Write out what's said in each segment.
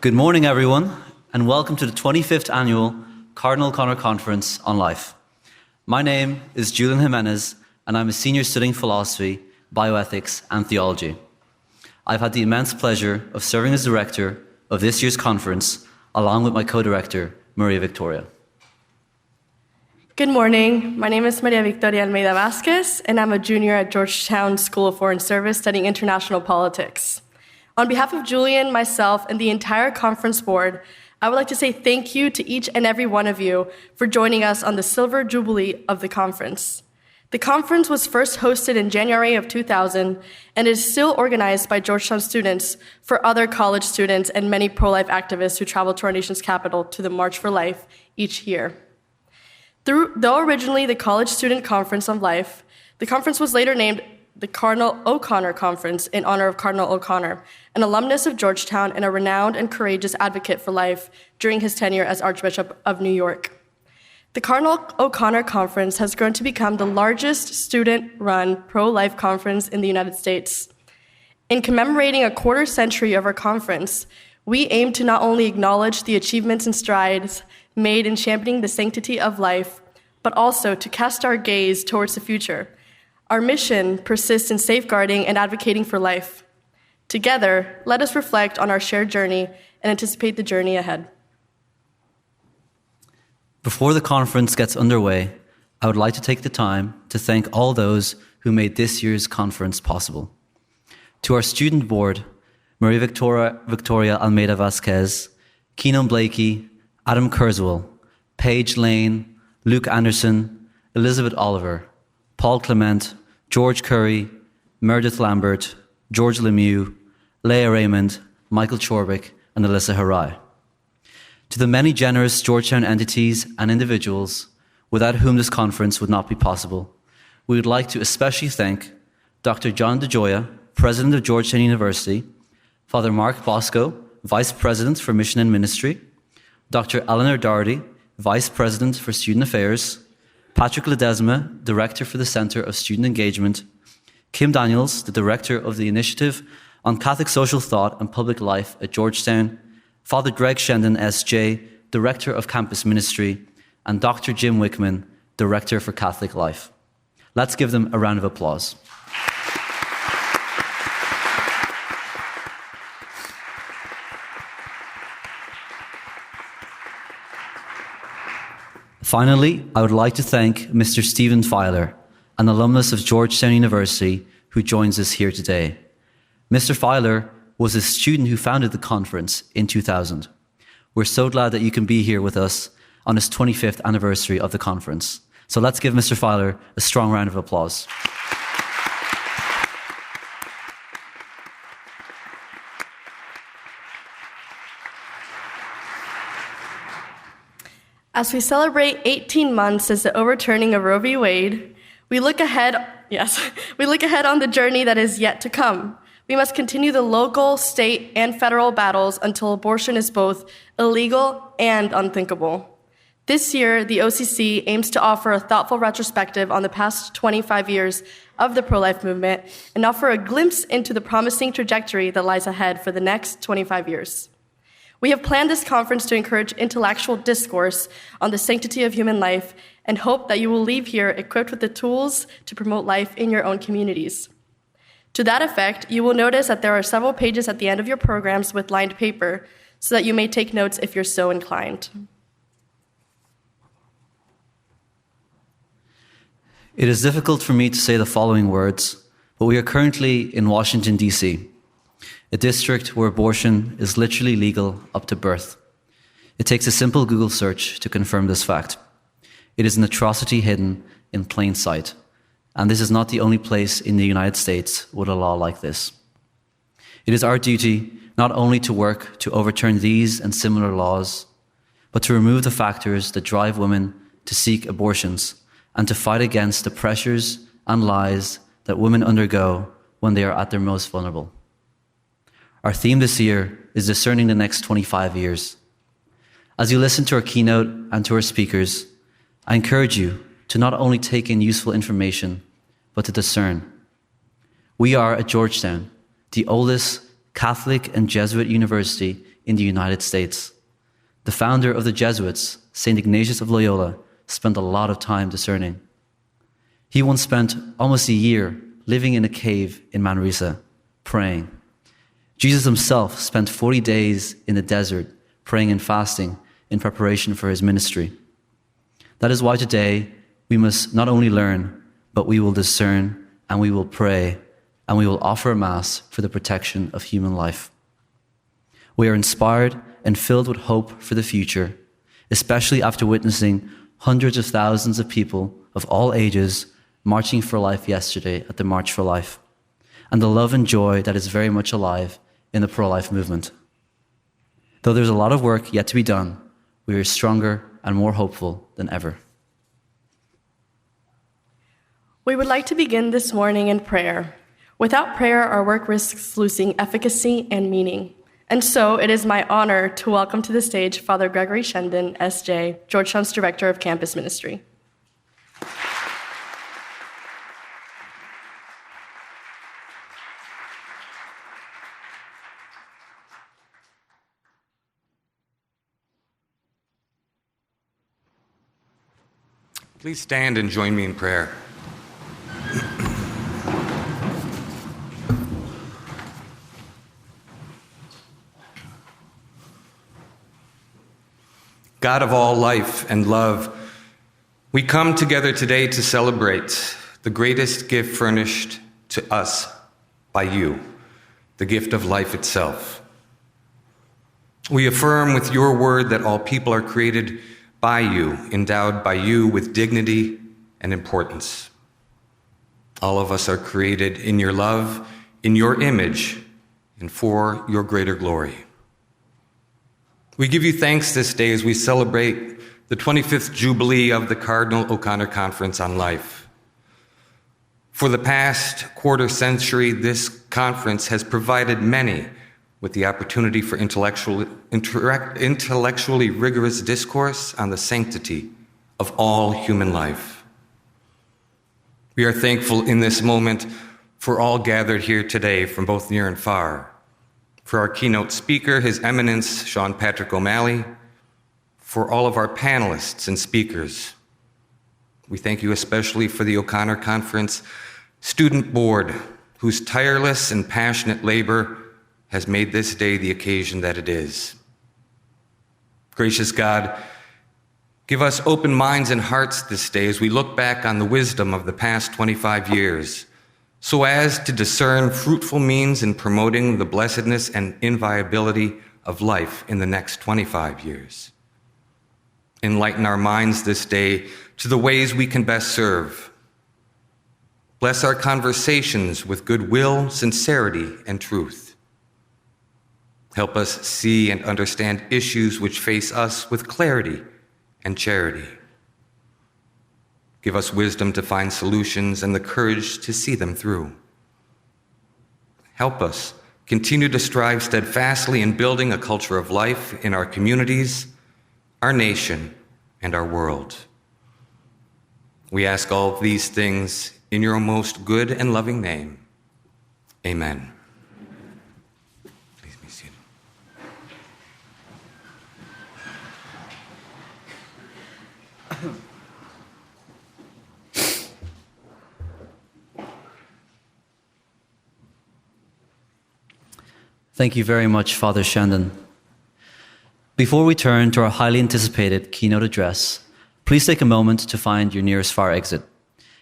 Good morning, everyone, and welcome to the 25th Annual Cardinal O'Connor Conference on Life. My name is Julian Jimenez, and I'm a senior studying philosophy, bioethics, and theology. I've had the immense pleasure of serving as director of this year's conference, along with my co-director, Maria Victoria. Good morning. My name is Maria Victoria Almeida Vasquez, and I'm a junior at Georgetown School of Foreign Service studying international politics. On behalf of Julian, myself, and the entire conference board, I would like to say thank you to each and every one of you for joining us on the Silver Jubilee of the conference. The conference was first hosted in January of 2000 and is still organized by Georgetown students for other college students and many pro-life activists who travel to our nation's capital to the March for Life each year. Though originally the College Student Conference on Life, the conference was later named the Cardinal O'Connor Conference in honor of Cardinal O'Connor, an alumnus of Georgetown and a renowned and courageous advocate for life during his tenure as Archbishop of New York. The Cardinal O'Connor Conference has grown to become the largest student-run pro-life conference in the United States. In commemorating a quarter century of our conference, we aim to not only acknowledge the achievements and strides made in championing the sanctity of life, but also to cast our gaze towards the future. Our mission persists in safeguarding and advocating for life. Together, let us reflect on our shared journey and anticipate the journey ahead. Before the conference gets underway, I would like to take the time to thank all those who made this year's conference possible. To our student board, Maria Victoria Almeida Vasquez, Keenan Blakey, Adam Kurzweil, Paige Lane, Luke Anderson, Elizabeth Oliver, Paul Clement, George Curry, Meredith Lambert, George Lemieux, Leah Raymond, Michael Chorbick, and Alyssa Harai. To the many generous Georgetown entities and individuals without whom this conference would not be possible, we would like to especially thank Dr. John DeGioia, President of Georgetown University, Father Mark Bosco, Vice President for Mission and Ministry, Dr. Eleanor Doherty, Vice President for Student Affairs, Patrick Ledesma, Director for the Center of Student Engagement, Kim Daniels, the Director of the Initiative on Catholic Social Thought and Public Life at Georgetown, Father Greg Shendon, S.J., Director of Campus Ministry, and Dr. Jim Wickman, Director for Catholic Life. Let's give them a round of applause. Finally, I would like to thank Mr. Stephen Filer, an alumnus of Georgetown University who joins us here today. Mr. Filer was a student who founded the conference in 2000. We're so glad that you can be here with us on his 25th anniversary of the conference. So let's give Mr. Filer a strong round of applause. As we celebrate 18 months since the overturning of Roe v. Wade, we look ahead on the journey that is yet to come. We must continue the local, state, and federal battles until abortion is both illegal and unthinkable. This year, the OCC aims to offer a thoughtful retrospective on the past 25 years of the pro-life movement and offer a glimpse into the promising trajectory that lies ahead for the next 25 years. We have planned this conference to encourage intellectual discourse on the sanctity of human life and hope that you will leave here equipped with the tools to promote life in your own communities. To that effect, you will notice that there are several pages at the end of your programs with lined paper so that you may take notes if you're so inclined. It is difficult for me to say the following words, but we are currently in Washington, D.C., a district where abortion is literally legal up to birth. It takes a simple Google search to confirm this fact. It is an atrocity hidden in plain sight, and this is not the only place in the United States with a law like this. It is our duty not only to work to overturn these and similar laws, but to remove the factors that drive women to seek abortions and to fight against the pressures and lies that women undergo when they are at their most vulnerable. Our theme this year is discerning the next 25 years. As you listen to our keynote and to our speakers, I encourage you to not only take in useful information, but to discern. We are at Georgetown, the oldest Catholic and Jesuit university in the United States. The founder of the Jesuits, St. Ignatius of Loyola, spent a lot of time discerning. He once spent almost a year living in a cave in Manresa, praying. Jesus himself spent 40 days in the desert, praying and fasting in preparation for his ministry. That is why today we must not only learn, but we will discern, and we will pray, and we will offer a Mass for the protection of human life. We are inspired and filled with hope for the future, especially after witnessing hundreds of thousands of people of all ages marching for life yesterday at the March for Life, and the love and joy that is very much alive in the pro-life movement. Though there's a lot of work yet to be done, we are stronger and more hopeful than ever. We would like to begin this morning in prayer. Without prayer, our work risks losing efficacy and meaning. And so it is my honor to welcome to the stage Father Gregory Shendon, S.J., Georgetown's Director of Campus Ministry. Please stand and join me in prayer. God of all life and love, we come together today to celebrate the greatest gift furnished to us by you, the gift of life itself. We affirm with your word that all people are created by you, endowed by you with dignity and importance. All of us are created in your love, in your image, and for your greater glory. We give you thanks this day as we celebrate the 25th Jubilee of the Cardinal O'Connor Conference on Life. For the past quarter century, this conference has provided many with the opportunity for intellectually rigorous discourse on the sanctity of all human life. We are thankful in this moment for all gathered here today from both near and far, for our keynote speaker, His Eminence Seán Patrick O'Malley, for all of our panelists and speakers. We thank you especially for the O'Connor Conference Student Board, whose tireless and passionate labor has made this day the occasion that it is. Gracious God, give us open minds and hearts this day as we look back on the wisdom of the past 25 years, so as to discern fruitful means in promoting the blessedness and inviolability of life in the next 25 years. Enlighten our minds this day to the ways we can best serve. Bless our conversations with goodwill, sincerity, and truth. Help us see and understand issues which face us with clarity and charity. Give us wisdom to find solutions and the courage to see them through. Help us continue to strive steadfastly in building a culture of life in our communities, our nation, and our world. We ask all of these things in your most good and loving name. Amen. Please be seated. Thank you very much, Father Shendon. Before we turn to our highly anticipated keynote address, please take a moment to find your nearest fire exit.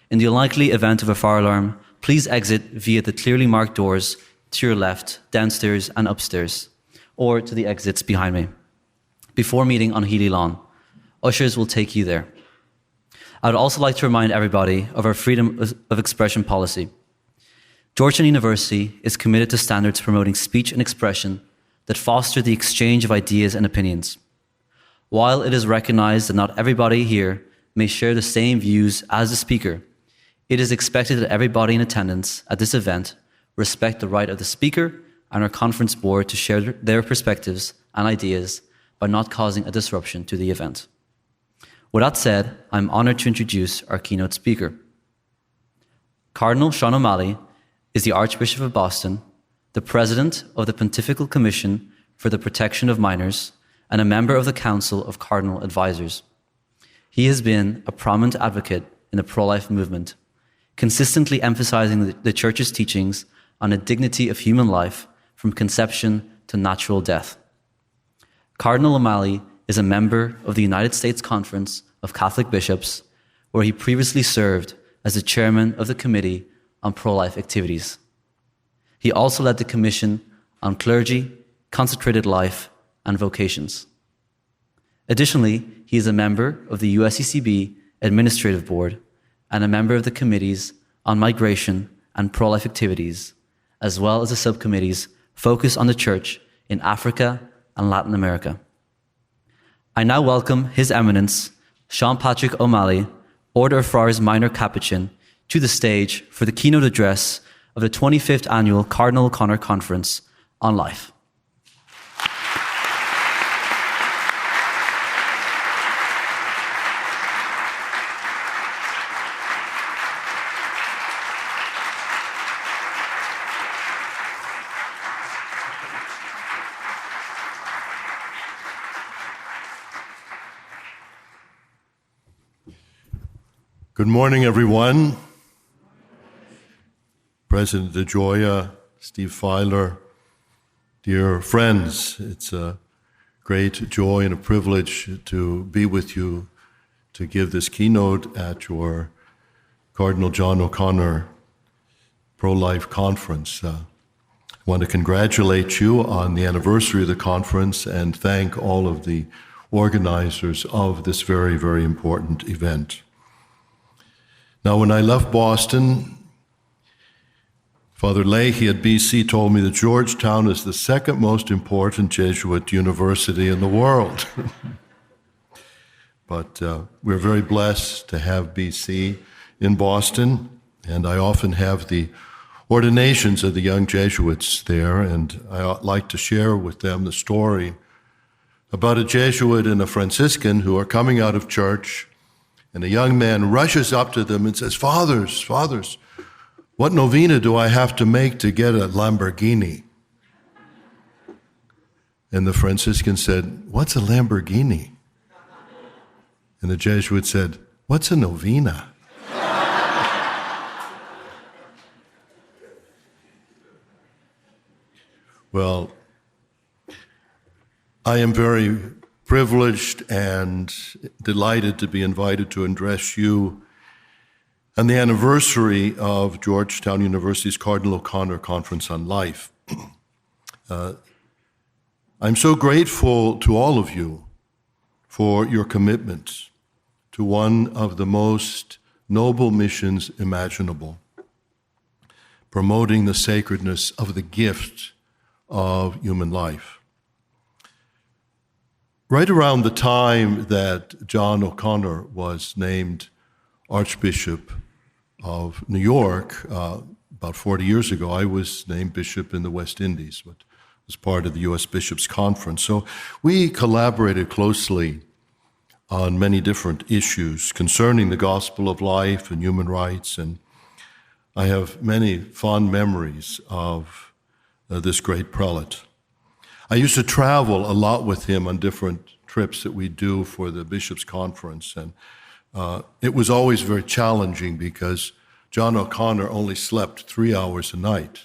In the unlikely event of a fire alarm, please exit via the clearly marked doors to your left, downstairs and upstairs, or to the exits behind me. Before meeting on Healy Lawn, ushers will take you there. I would also like to remind everybody of our freedom of expression policy. Georgetown University is committed to standards promoting speech and expression that foster the exchange of ideas and opinions. While it is recognized that not everybody here may share the same views as the speaker, it is expected that everybody in attendance at this event respect the right of the speaker and our conference board to share their perspectives and ideas by not causing a disruption to the event. With that said, I'm honored to introduce our keynote speaker. Cardinal Seán O'Malley is the Archbishop of Boston, the President of the Pontifical Commission for the Protection of Minors and a member of the Council of Cardinal Advisers. He has been a prominent advocate in the pro-life movement, consistently emphasizing the Church's teachings on the dignity of human life from conception to natural death. Cardinal O'Malley is a member of the United States Conference of Catholic Bishops, where he previously served as the chairman of the Committee on Pro-Life Activities. He also led the Commission on Clergy, Consecrated Life, and Vocations. Additionally, he is a member of the USCCB Administrative Board and a member of the Committees on Migration and Pro-Life Activities, as well as the subcommittees focused on the Church in Africa and Latin America. I now welcome His Eminence, Seán Patrick O'Malley, Order of Friars Minor Capuchin, to the stage for the keynote address of the 25th Annual Cardinal O'Connor Conference on Life. Good morning, everyone. President DeGioia, Steve Filer, dear friends, it's a great joy and a privilege to be with you to give this keynote at your Cardinal John O'Connor Pro-Life Conference. I want to congratulate you on the anniversary of the conference and thank all of the organizers of this very, very important event. Now, when I left Boston, Father Leahy at BC told me that Georgetown is the second most important Jesuit university in the world. But we're very blessed to have BC in Boston, and I often have the ordinations of the young Jesuits there, and I like to share with them the story about a Jesuit and a Franciscan who are coming out of church. And a young man rushes up to them and says, Fathers, what novena do I have to make to get a Lamborghini? And the Franciscan said, What's a Lamborghini? And the Jesuit said, What's a novena? Well, I am very privileged and delighted to be invited to address you on the anniversary of Georgetown University's Cardinal O'Connor Conference on Life. I'm so grateful to all of you for your commitment to one of the most noble missions imaginable, promoting the sacredness of the gift of human life. Right around the time that John O'Connor was named Archbishop of New York, about 40 years ago, I was named bishop in the West Indies, but was part of the U.S. Bishops' Conference. So we collaborated closely on many different issues concerning the gospel of life and human rights, and I have many fond memories of this great prelate. I used to travel a lot with him on different trips that we do for the Bishops' Conference, and it was always very challenging because John O'Connor only slept 3 hours a night,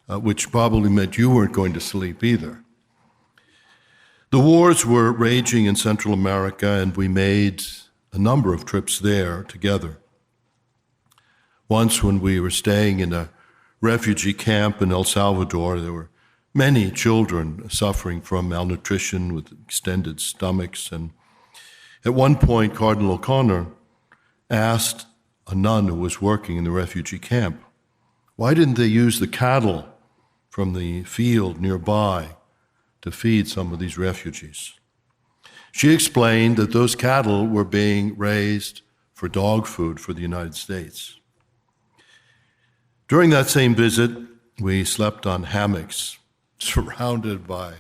which probably meant you weren't going to sleep either. The wars were raging in Central America, and we made a number of trips there together. Once when we were staying in a refugee camp in El Salvador, there were many children suffering from malnutrition with extended stomachs. And at one point, Cardinal O'Connor asked a nun who was working in the refugee camp, why didn't they use the cattle from the field nearby to feed some of these refugees? She explained that those cattle were being raised for dog food for the United States. During that same visit, we slept on hammocks surrounded by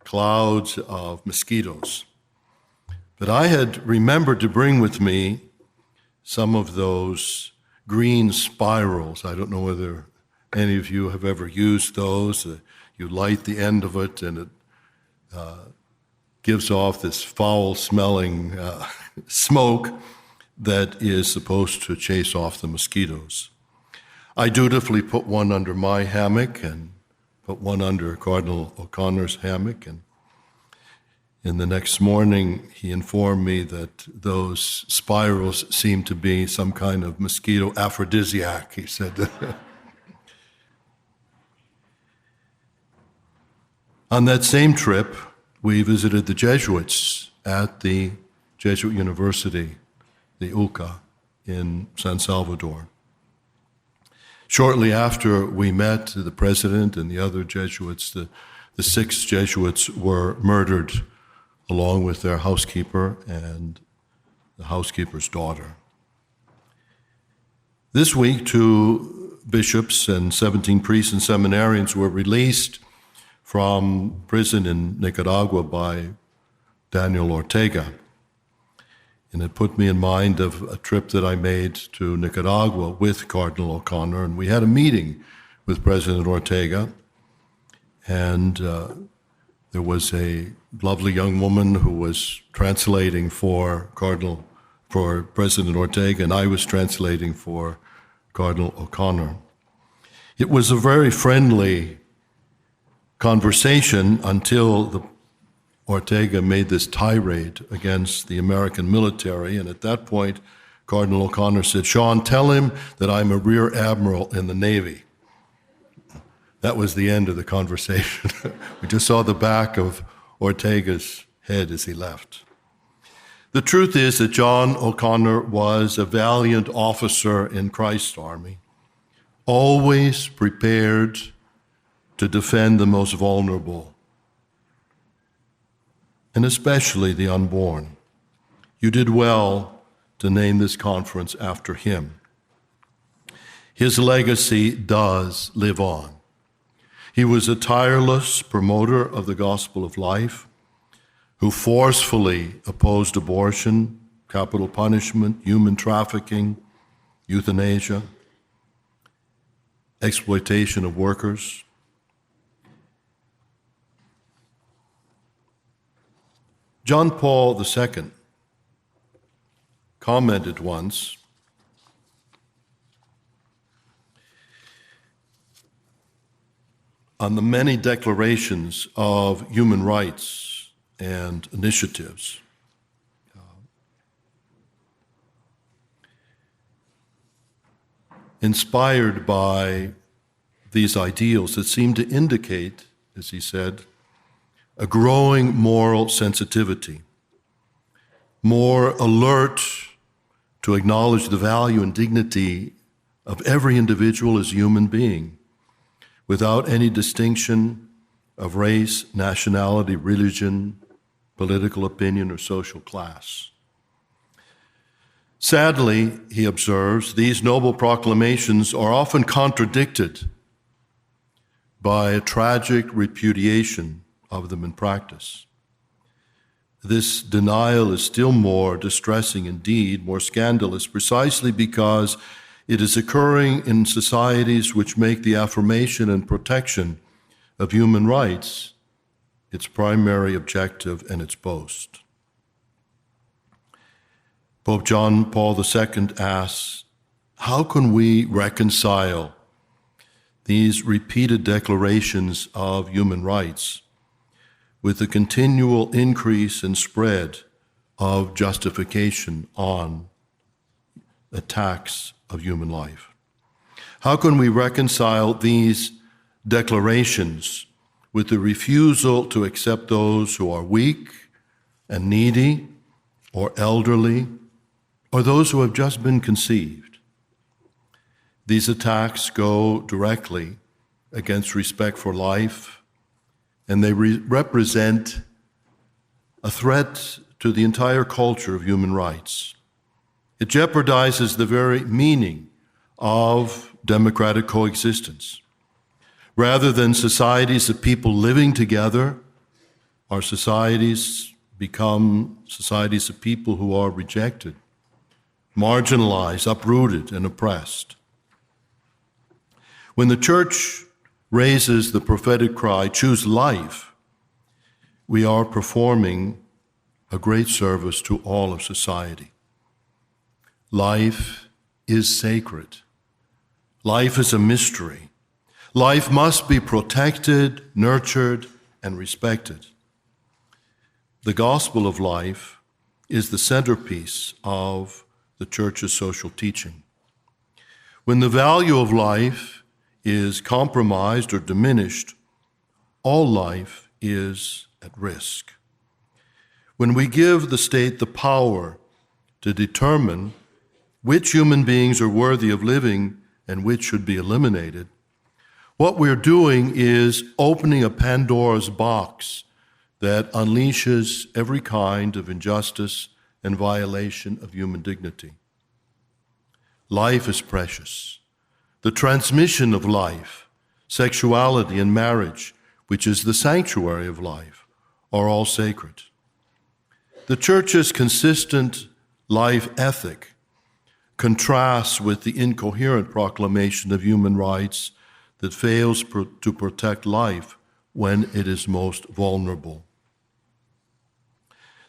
clouds of mosquitoes. But I had remembered to bring with me some of those green spirals. I don't know whether any of you have ever used those. you light the end of it, and it gives off this foul-smelling smoke that is supposed to chase off the mosquitoes. I dutifully put one under my hammock and put one under Cardinal O'Connor's hammock, and in the next morning he informed me that those spirals seemed to be some kind of mosquito aphrodisiac, he said. On that same trip, we visited the Jesuits at the Jesuit University, the UCA, in San Salvador. Shortly after we met the president and the other Jesuits, the 6 Jesuits were murdered along with their housekeeper and the housekeeper's daughter. This week, 2 bishops and 17 priests and seminarians were released from prison in Nicaragua by Daniel Ortega. And it put me in mind of a trip that I made to Nicaragua with Cardinal O'Connor, and we had a meeting with President Ortega, and there was a lovely young woman who was translating for President Ortega, and I was translating for Cardinal O'Connor. It was a very friendly conversation until Ortega made this tirade against the American military, and at that point, Cardinal O'Connor said, "Sean, tell him that I'm a rear admiral in the Navy." That was the end of the conversation. We just saw the back of Ortega's head as he left. The truth is that John O'Connor was a valiant officer in Christ's army, always prepared to defend the most vulnerable, and especially the unborn. You did well to name this conference after him. His legacy does live on. He was a tireless promoter of the gospel of life, who forcefully opposed abortion, capital punishment, human trafficking, euthanasia, exploitation of workers. John Paul II commented once, on the many declarations of human rights and initiatives. Inspired by these ideals that seem to indicate, as he said, a growing moral sensitivity, more alert to acknowledge the value and dignity of every individual as human being, without any distinction of race, nationality, religion, political opinion, or social class. Sadly, he observes, these noble proclamations are often contradicted by a tragic repudiation of them in practice. This denial is still more distressing, indeed, more scandalous, precisely because it is occurring in societies which make the affirmation and protection of human rights its primary objective and its boast. Pope John Paul II asks, how can we reconcile these repeated declarations of human rights with the continual increase and spread of justification on attacks of human life? How can we reconcile these declarations with the refusal to accept those who are weak and needy or elderly or those who have just been conceived? These attacks go directly against respect for life, and they represent a threat to the entire culture of human rights. It jeopardizes the very meaning of democratic coexistence. Rather than societies of people living together, our societies become societies of people who are rejected, marginalized, uprooted, and oppressed. When the Church raises the prophetic cry, "Choose life," we are performing a great service to all of society. Life is sacred. Life is a mystery. Life must be protected, nurtured, and respected. The gospel of life is the centerpiece of the Church's social teaching. When the value of life is compromised or diminished, all life is at risk. When we give the state the power to determine which human beings are worthy of living and which should be eliminated, what we're doing is opening a Pandora's box that unleashes every kind of injustice and violation of human dignity. Life is precious. The transmission of life, sexuality, and marriage, which is the sanctuary of life, are all sacred. The Church's consistent life ethic contrasts with the incoherent proclamation of human rights that fails to protect life when it is most vulnerable.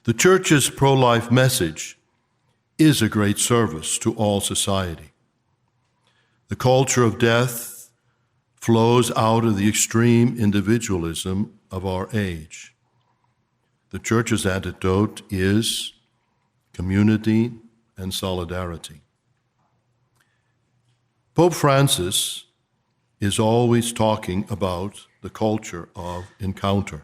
The Church's pro-life message is a great service to all society. The culture of death flows out of the extreme individualism of our age. The Church's antidote is community and solidarity. Pope Francis is always talking about the culture of encounter.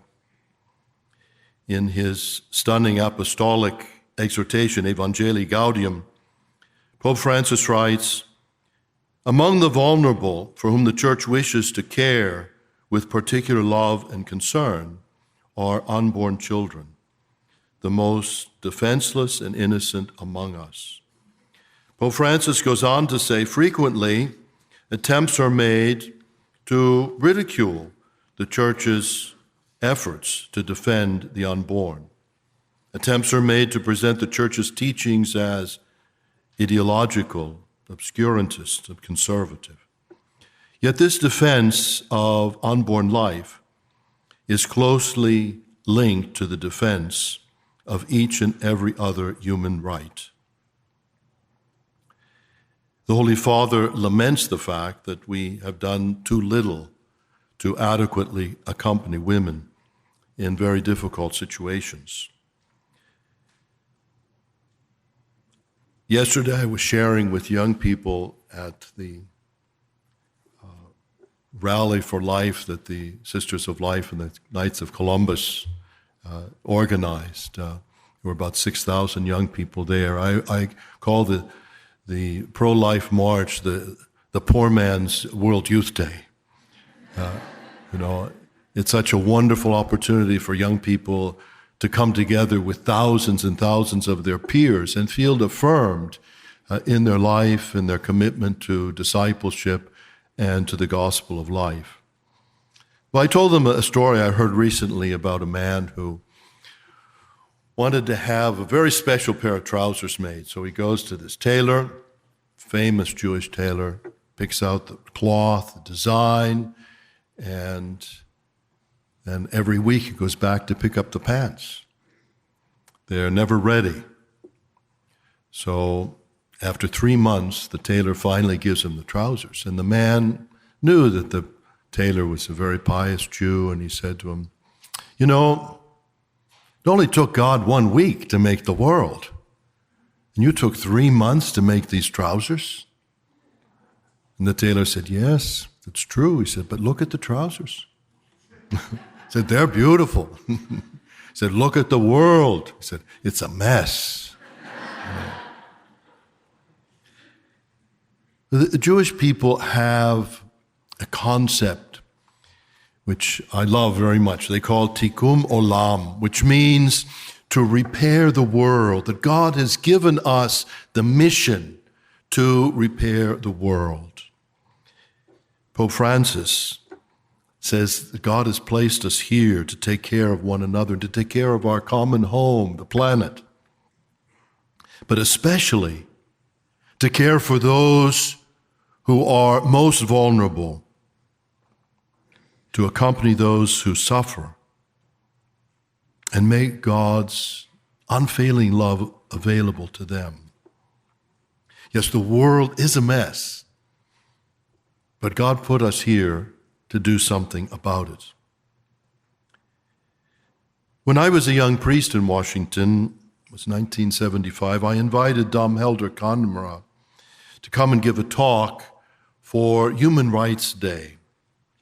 In his stunning apostolic exhortation, Evangelii Gaudium, Pope Francis writes, "Among the vulnerable for whom the Church wishes to care with particular love and concern are unborn children, the most defenseless and innocent among us." Pope Francis goes on to say, frequently attempts are made to ridicule the Church's efforts to defend the unborn. Attempts are made to present the Church's teachings as ideological, obscurantist, and conservative. Yet this defense of unborn life is closely linked to the defense of each and every other human right. The Holy Father laments the fact that we have done too little to adequately accompany women in very difficult situations. Yesterday, I was sharing with young people at the Rally for Life that the Sisters of Life and the Knights of Columbus organized. There were about 6,000 young people there. I call the pro-life march the poor man's World Youth Day. It's such a wonderful opportunity for young people to come together with thousands and thousands of their peers and feel affirmed in their life and their commitment to discipleship and to the gospel of life. Well, I told them a story I heard recently about a man who wanted to have a very special pair of trousers made. So he goes to this tailor, famous Jewish tailor, picks out the cloth, the design, and then every week he goes back to pick up the pants. They're never ready. So after 3 months, the tailor finally gives him the trousers. And the man knew that the tailor was a very pious Jew, and he said to him, "You know, it only took God 1 week to make the world. And you took 3 months to make these trousers?" And the tailor said, "Yes, it's true." He said, "But look at the trousers." He said, "They're beautiful." He said, "Look at the world." He said, "It's a mess." The Jewish people have a concept which I love very much. They call it tikkun olam, which means to repair the world, that God has given us the mission to repair the world. Pope Francis says that God has placed us here to take care of one another, to take care of our common home, the planet, but especially to care for those who are most vulnerable. to accompany those who suffer, and make God's unfailing love available to them. Yes, the world is a mess, but God put us here to do something about it. When I was a young priest in Washington, it was 1975, I invited Dom Helder Conmara to come and give a talk for Human Rights Day,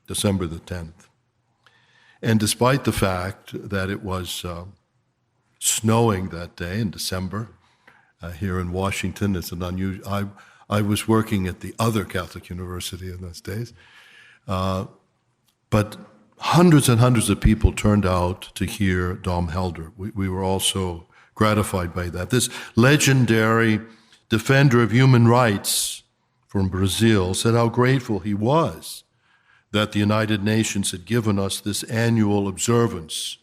December the 10th. And despite the fact that it was snowing that day in December here in Washington, it's an unusual. I was working at the other Catholic university in those days, but hundreds and hundreds of people turned out to hear Dom Helder. We were also gratified by that. This legendary defender of human rights from Brazil said how grateful he was that the United Nations had given us this annual observance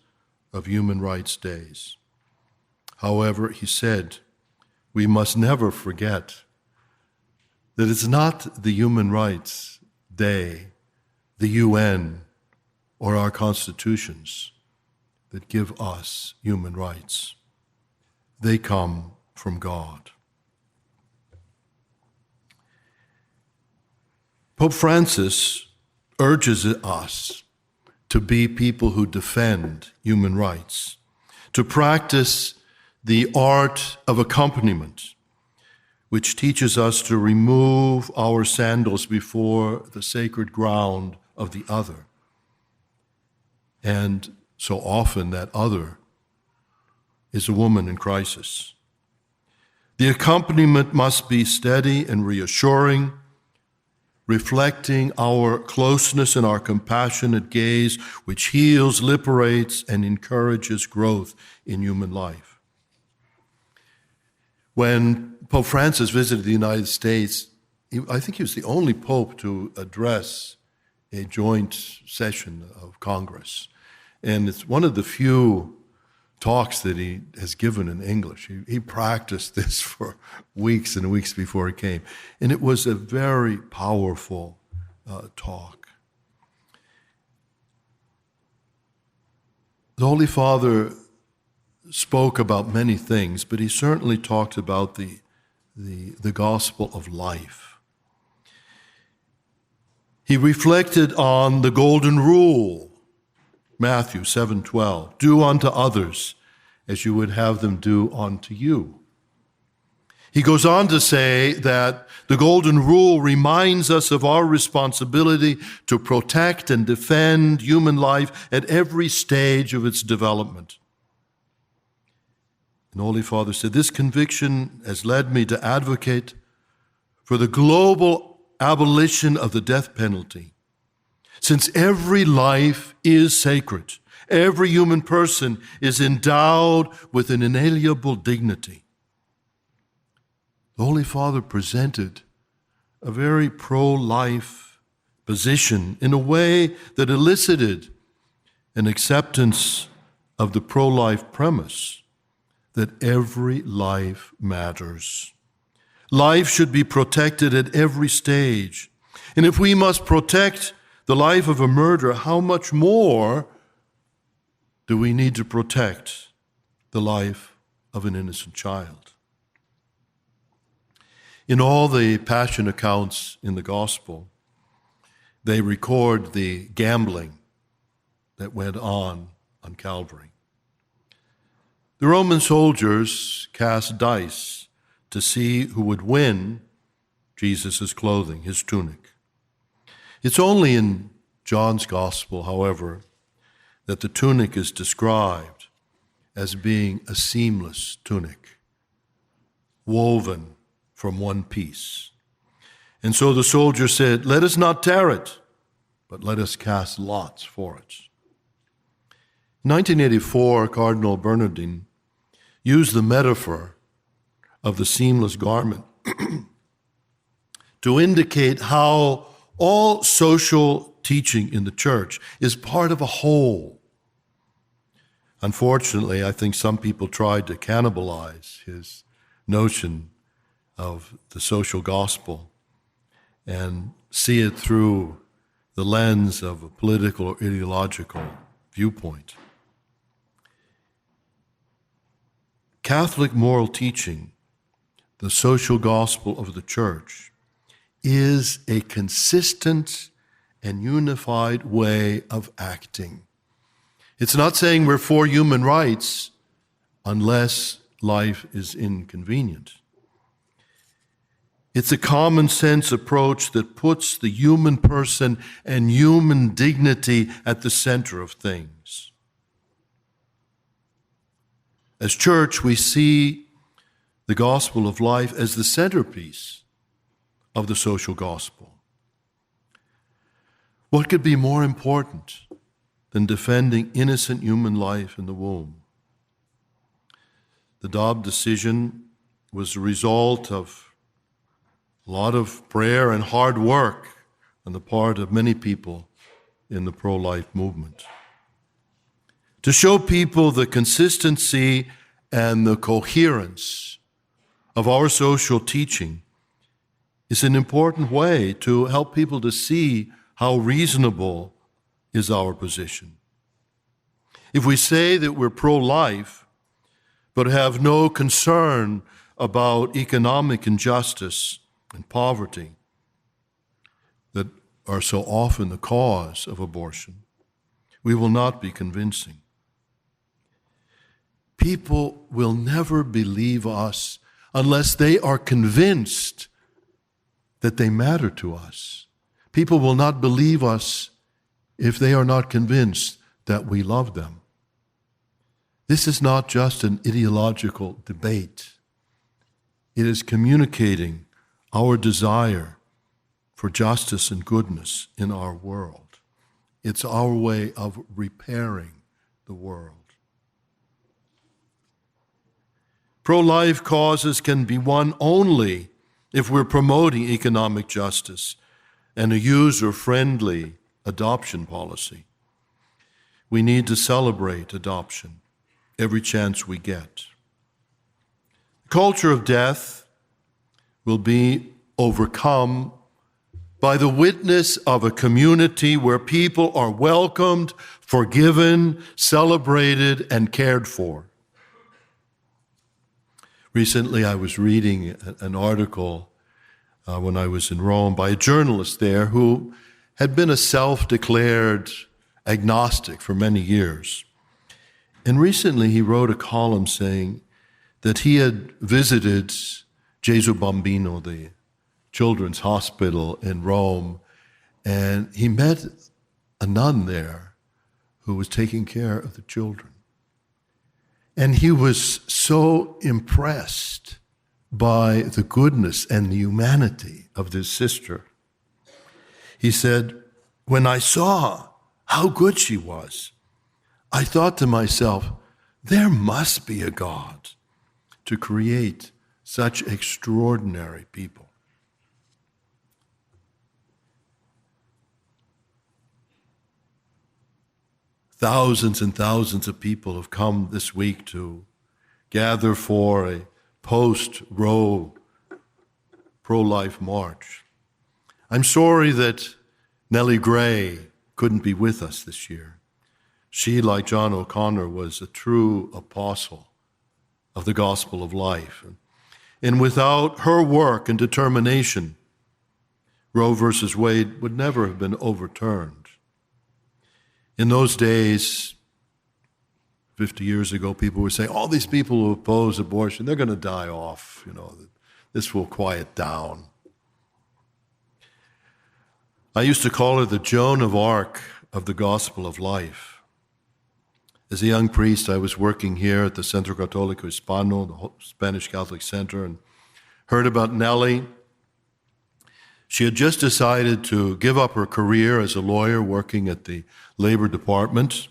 of Human Rights Days. However, he said, we must never forget that it's not the Human Rights Day, the UN, or our constitutions that give us human rights. They come from God. Pope Francis urges us to be people who defend human rights, to practice the art of accompaniment, which teaches us to remove our sandals before the sacred ground of the other. And so often that other is a woman in crisis. The accompaniment must be steady and reassuring, reflecting our closeness and our compassionate gaze, which heals, liberates, and encourages growth in human life. When Pope Francis visited the United States, I think he was the only pope to address a joint session of Congress. And it's one of the few talks that he has given in English. He practiced this for weeks and weeks before he came. And it was a very powerful talk. The Holy Father spoke about many things, but he certainly talked about the gospel of life. He reflected on the golden rule, Matthew 7:12, do unto others as you would have them do unto you. He goes on to say that the golden rule reminds us of our responsibility to protect and defend human life at every stage of its development. And the Holy Father said, this conviction has led me to advocate for the global abolition of the death penalty. Since every life is sacred, every human person is endowed with an inalienable dignity. The Holy Father presented a very pro-life position in a way that elicited an acceptance of the pro-life premise that every life matters. Life should be protected at every stage. And if we must protect the life of a murderer, how much more do we need to protect the life of an innocent child? In all the passion accounts in the gospel, they record the gambling that went on Calvary. The Roman soldiers cast dice to see who would win Jesus' clothing, his tunic. It's only in John's gospel, however, that the tunic is described as being a seamless tunic, woven from one piece. And so the soldier said, let us not tear it, but let us cast lots for it. In 1984, Cardinal Bernardin used the metaphor of the seamless garment to indicate how all social teaching in the church is part of a whole. Unfortunately, I think some people tried to cannibalize his notion of the social gospel and see it through the lens of a political or ideological viewpoint. Catholic moral teaching, the social gospel of the Church, is a consistent and unified way of acting. It's not saying we're for human rights unless life is inconvenient. It's a common sense approach that puts the human person and human dignity at the center of things. As church, we see the gospel of life as the centerpiece of the social gospel. What could be more important than defending innocent human life in the womb? The Dobbs decision was the result of a lot of prayer and hard work on the part of many people in the pro-life movement. To show people the consistency and the coherence of our social teaching is an important way to help people to see how reasonable is our position. If we say that we're pro-life, but have no concern about economic injustice and poverty that are so often the cause of abortion, we will not be convincing. People will never believe us unless they are convinced that they matter to us. People will not believe us if they are not convinced that we love them. This is not just an ideological debate. It is communicating our desire for justice and goodness in our world. It's our way of repairing the world. Pro-life causes can be won only if we're promoting economic justice and a user-friendly adoption policy. We need to celebrate adoption every chance we get. The culture of death will be overcome by the witness of a community where people are welcomed, forgiven, celebrated, and cared for. Recently, I was reading an article when I was in Rome by a journalist there who had been a self-declared agnostic for many years. And recently he wrote a column saying that he had visited Gesù Bambino, the children's hospital in Rome, and he met a nun there who was taking care of the children. And he was so impressed by the goodness and the humanity of this sister. He said, when I saw how good she was, I thought to myself, there must be a God to create such extraordinary people. Thousands and thousands of people have come this week to gather for a post-Roe pro-life march. I'm sorry that Nellie Gray couldn't be with us this year. She, like John O'Connor, was a true apostle of the gospel of life. And without her work and determination, Roe versus Wade would never have been overturned. In those days, 50 years ago, people would say, all these people who oppose abortion, they're going to die off. This will quiet down. I used to call her the Joan of Arc of the gospel of life. As a young priest, I was working here at the Centro Católico Hispano, the Spanish Catholic Center, and heard about Nellie. She had just decided to give up her career as a lawyer working at the Labor Department,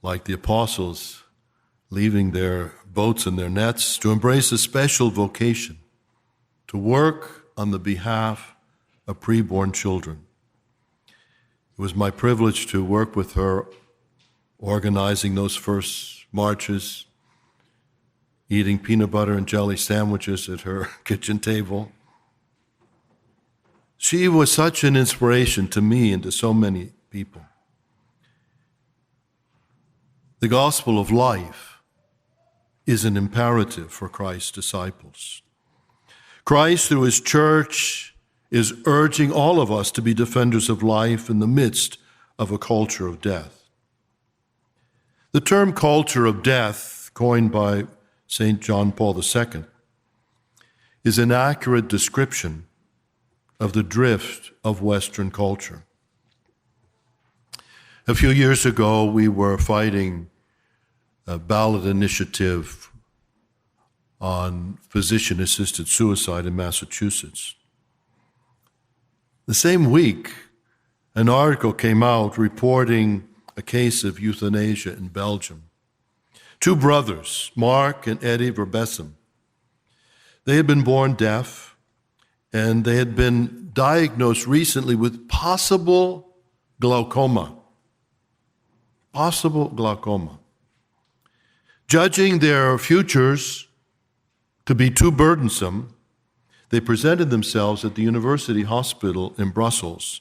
like the apostles leaving their boats and their nets, to embrace a special vocation, to work on the behalf of preborn children. It was my privilege to work with her organizing those first marches, eating peanut butter and jelly sandwiches at her kitchen table. She was such an inspiration to me and to so many people. The gospel of life is an imperative for Christ's disciples. Christ, through his church, is urging all of us to be defenders of life in the midst of a culture of death. The term culture of death, coined by St. John Paul II, is an accurate description of the drift of Western culture. A few years ago, we were fighting a ballot initiative on physician-assisted suicide in Massachusetts. The same week, an article came out reporting a case of euthanasia in Belgium. Two brothers, Mark and Eddie Verbessem, they had been born deaf, and they had been diagnosed recently with possible glaucoma. Possible glaucoma. Judging their futures to be too burdensome, they presented themselves at the University Hospital in Brussels,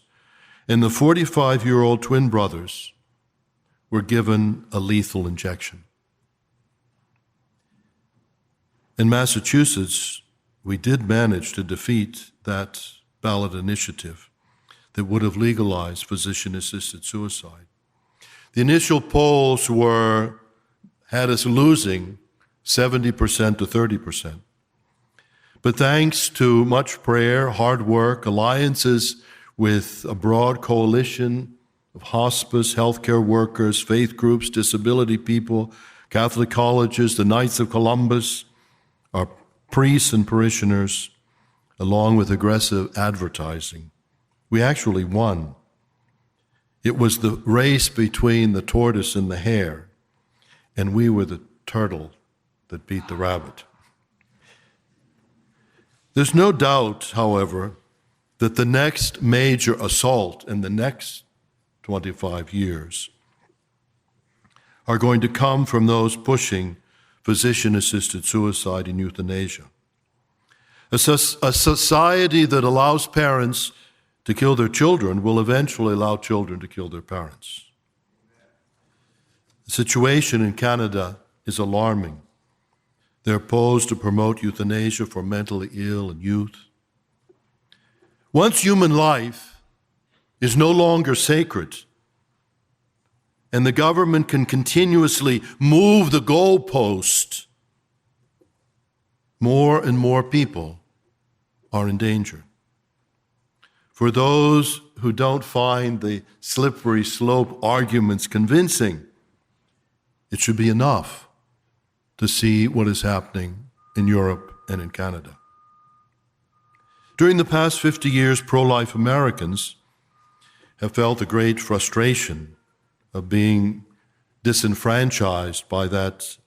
and the 45-year-old twin brothers were given a lethal injection. In Massachusetts, we did manage to defeat that ballot initiative that would have legalized physician-assisted suicide. The initial polls had us losing 70% to 30%. But thanks to much prayer, hard work, alliances with a broad coalition of hospice, healthcare workers, faith groups, disability people, Catholic colleges, the Knights of Columbus, our priests and parishioners, along with aggressive advertising, we actually won. It was the race between the tortoise and the hare, and we were the turtle that beat the rabbit. There's no doubt, however, that the next major assault in the next 25 years are going to come from those pushing physician-assisted suicide and euthanasia. A society that allows parents to kill their children will eventually allow children to kill their parents. The situation in Canada is alarming. They're opposed to promote euthanasia for mentally ill and youth. Once human life is no longer sacred, and the government can continuously move the goalpost, more and more people are in danger. For those who don't find the slippery slope arguments convincing, it should be enough to see what is happening in Europe and in Canada. During the past 50 years, pro-life Americans have felt a great frustration of being disenfranchised by that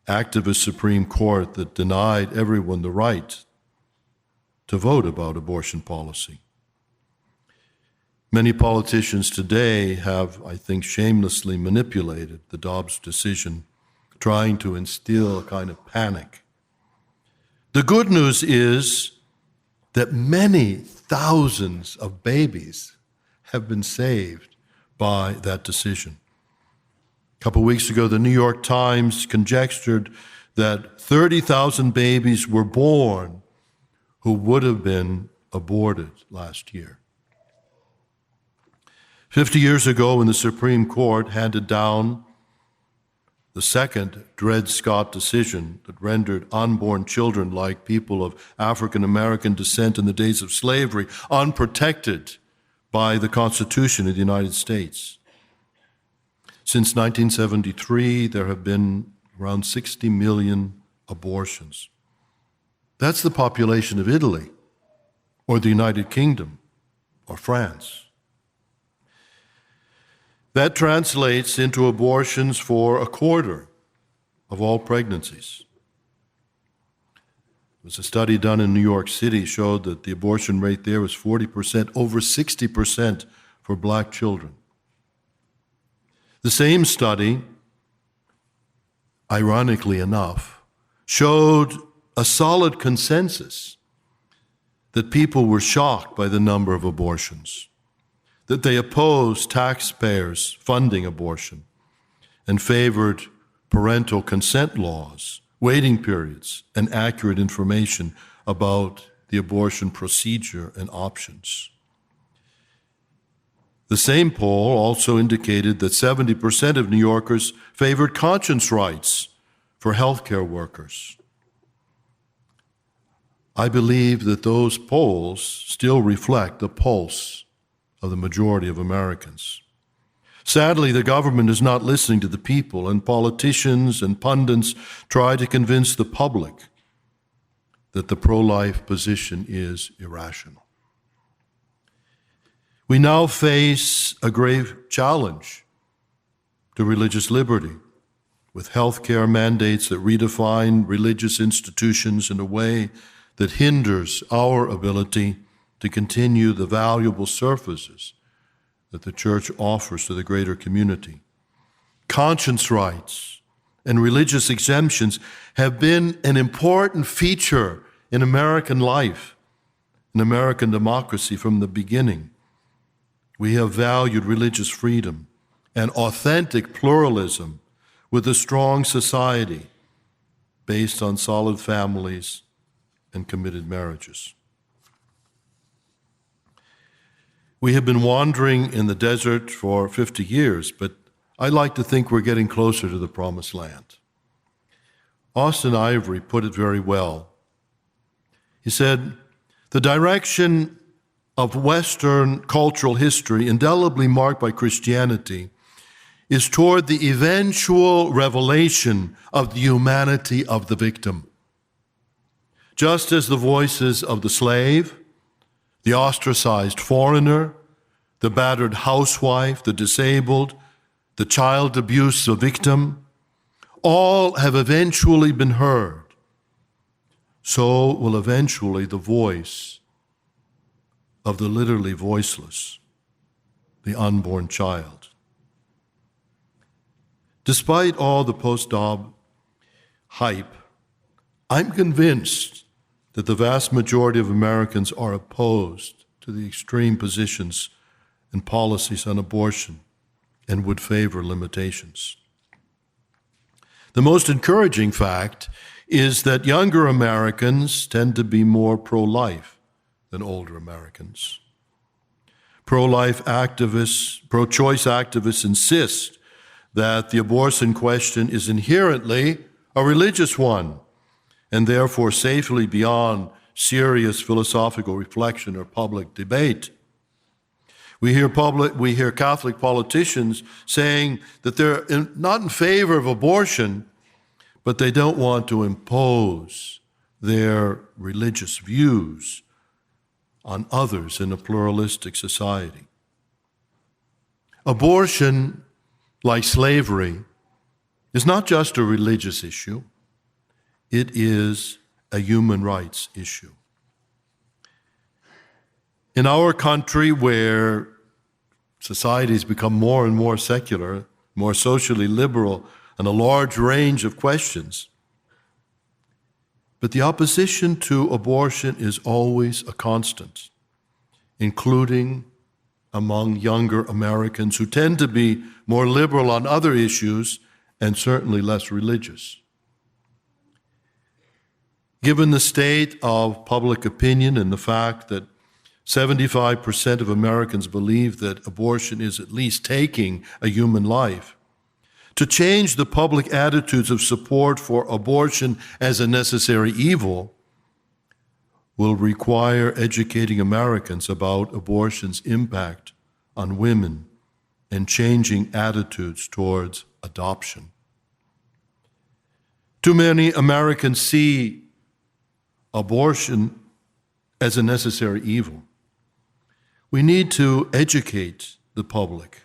activist Supreme Court that denied everyone the right to vote about abortion policy. Many politicians today have, I think, shamelessly manipulated the Dobbs decision, trying to instill a kind of panic. The good news is that many thousands of babies have been saved by that decision. A couple weeks ago, the New York Times conjectured that 30,000 babies were born who would have been aborted last year. 50 years ago, when the Supreme Court handed down the second Dred Scott decision that rendered unborn children, like people of African American descent in the days of slavery, unprotected by the Constitution of the United States. Since 1973, there have been around 60 million abortions. That's the population of Italy, or the United Kingdom, or France. That translates into abortions for a quarter of all pregnancies. There was a study done in New York City showed that the abortion rate there was 40%, over 60% for black children. The same study, ironically enough, showed a solid consensus that people were shocked by the number of abortions, that they opposed taxpayers funding abortion and favored parental consent laws, waiting periods, and accurate information about the abortion procedure and options. The same poll also indicated that 70% of New Yorkers favored conscience rights for healthcare workers. I believe that those polls still reflect the pulse of the majority of Americans. Sadly, the government is not listening to the people, and politicians and pundits try to convince the public that the pro-life position is irrational. We now face a grave challenge to religious liberty, with healthcare mandates that redefine religious institutions in a way that hinders our ability to continue the valuable services that the Church offers to the greater community. Conscience rights and religious exemptions have been an important feature in American life, in American democracy from the beginning. We have valued religious freedom and authentic pluralism with a strong society based on solid families and committed marriages. We have been wandering in the desert for 50 years, but I like to think we're getting closer to the promised land. Austin Ivory put it very well. He said, "The direction of Western cultural history, indelibly marked by Christianity, is toward the eventual revelation of the humanity of the victim. Just as the voices of the slave, the ostracized foreigner, the battered housewife, the disabled, the child abuse victim, all have eventually been heard, so will eventually the voice of the literally voiceless, the unborn child." Despite all the post-Dobbs hype, I'm convinced that the vast majority of Americans are opposed to the extreme positions and policies on abortion and would favor limitations. The most encouraging fact is that younger Americans tend to be more pro-life than older Americans. Pro-life activists, pro-choice activists insist that the abortion question is inherently a religious one, and therefore safely beyond serious philosophical reflection or public debate. We hear Catholic politicians saying that they're not in favor of abortion, but they don't want to impose their religious views on others in a pluralistic society. Abortion, like slavery, is not just a religious issue. It is a human rights issue. In our country, where societies become more and more secular, more socially liberal, and a large range of questions, but the opposition to abortion is always a constant, including among younger Americans who tend to be more liberal on other issues and certainly less religious. Given the state of public opinion and the fact that 75% of Americans believe that abortion is at least taking a human life, to change the public attitudes of support for abortion as a necessary evil will require educating Americans about abortion's impact on women and changing attitudes towards adoption. Too many Americans see abortion as a necessary evil. We need to educate the public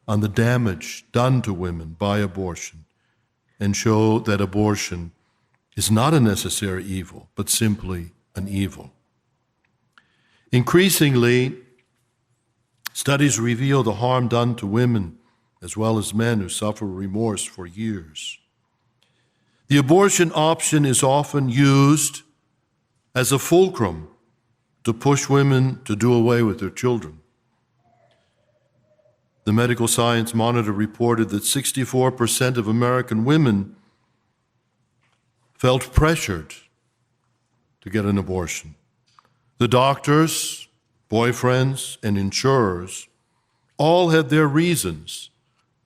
on the damage done to women by abortion and show that abortion is not a necessary evil, but simply an evil. Increasingly, studies reveal the harm done to women as well as men who suffer remorse for years. The abortion option is often used as a fulcrum to push women to do away with their children. The Medical Science Monitor reported that 64% of American women felt pressured to get an abortion. The doctors, boyfriends, and insurers all had their reasons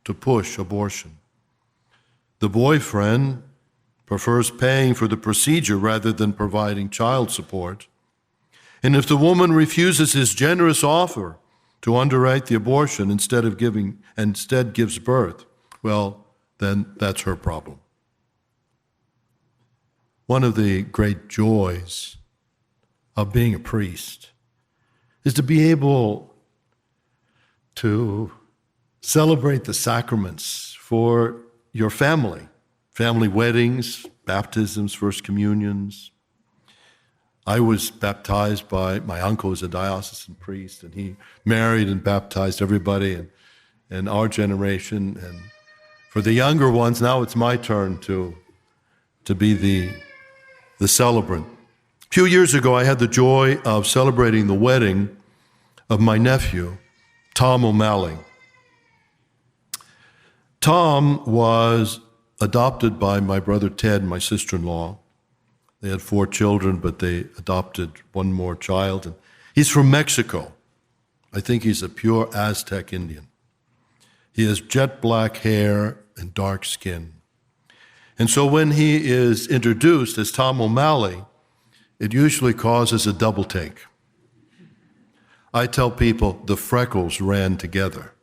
to push abortion. The boyfriend prefers paying for the procedure rather than providing child support. And if the woman refuses his generous offer to underwrite the abortion instead gives birth, well, then that's her problem. One of the great joys of being a priest is to be able to celebrate the sacraments for your family weddings, baptisms, first communions. I was baptized by my uncle, who was a diocesan priest, and he married and baptized everybody in our generation. And for the younger ones, now it's my turn to be the celebrant. A few years ago, I had the joy of celebrating the wedding of my nephew, Tom O'Malley. Tom was adopted by my brother Ted and my sister-in-law. They had 4 children, but they adopted one more child. And he's from Mexico. I think he's a pure Aztec Indian. He has jet black hair and dark skin. And so when he is introduced as Tom O'Malley, it usually causes a double take. I tell people the freckles ran together.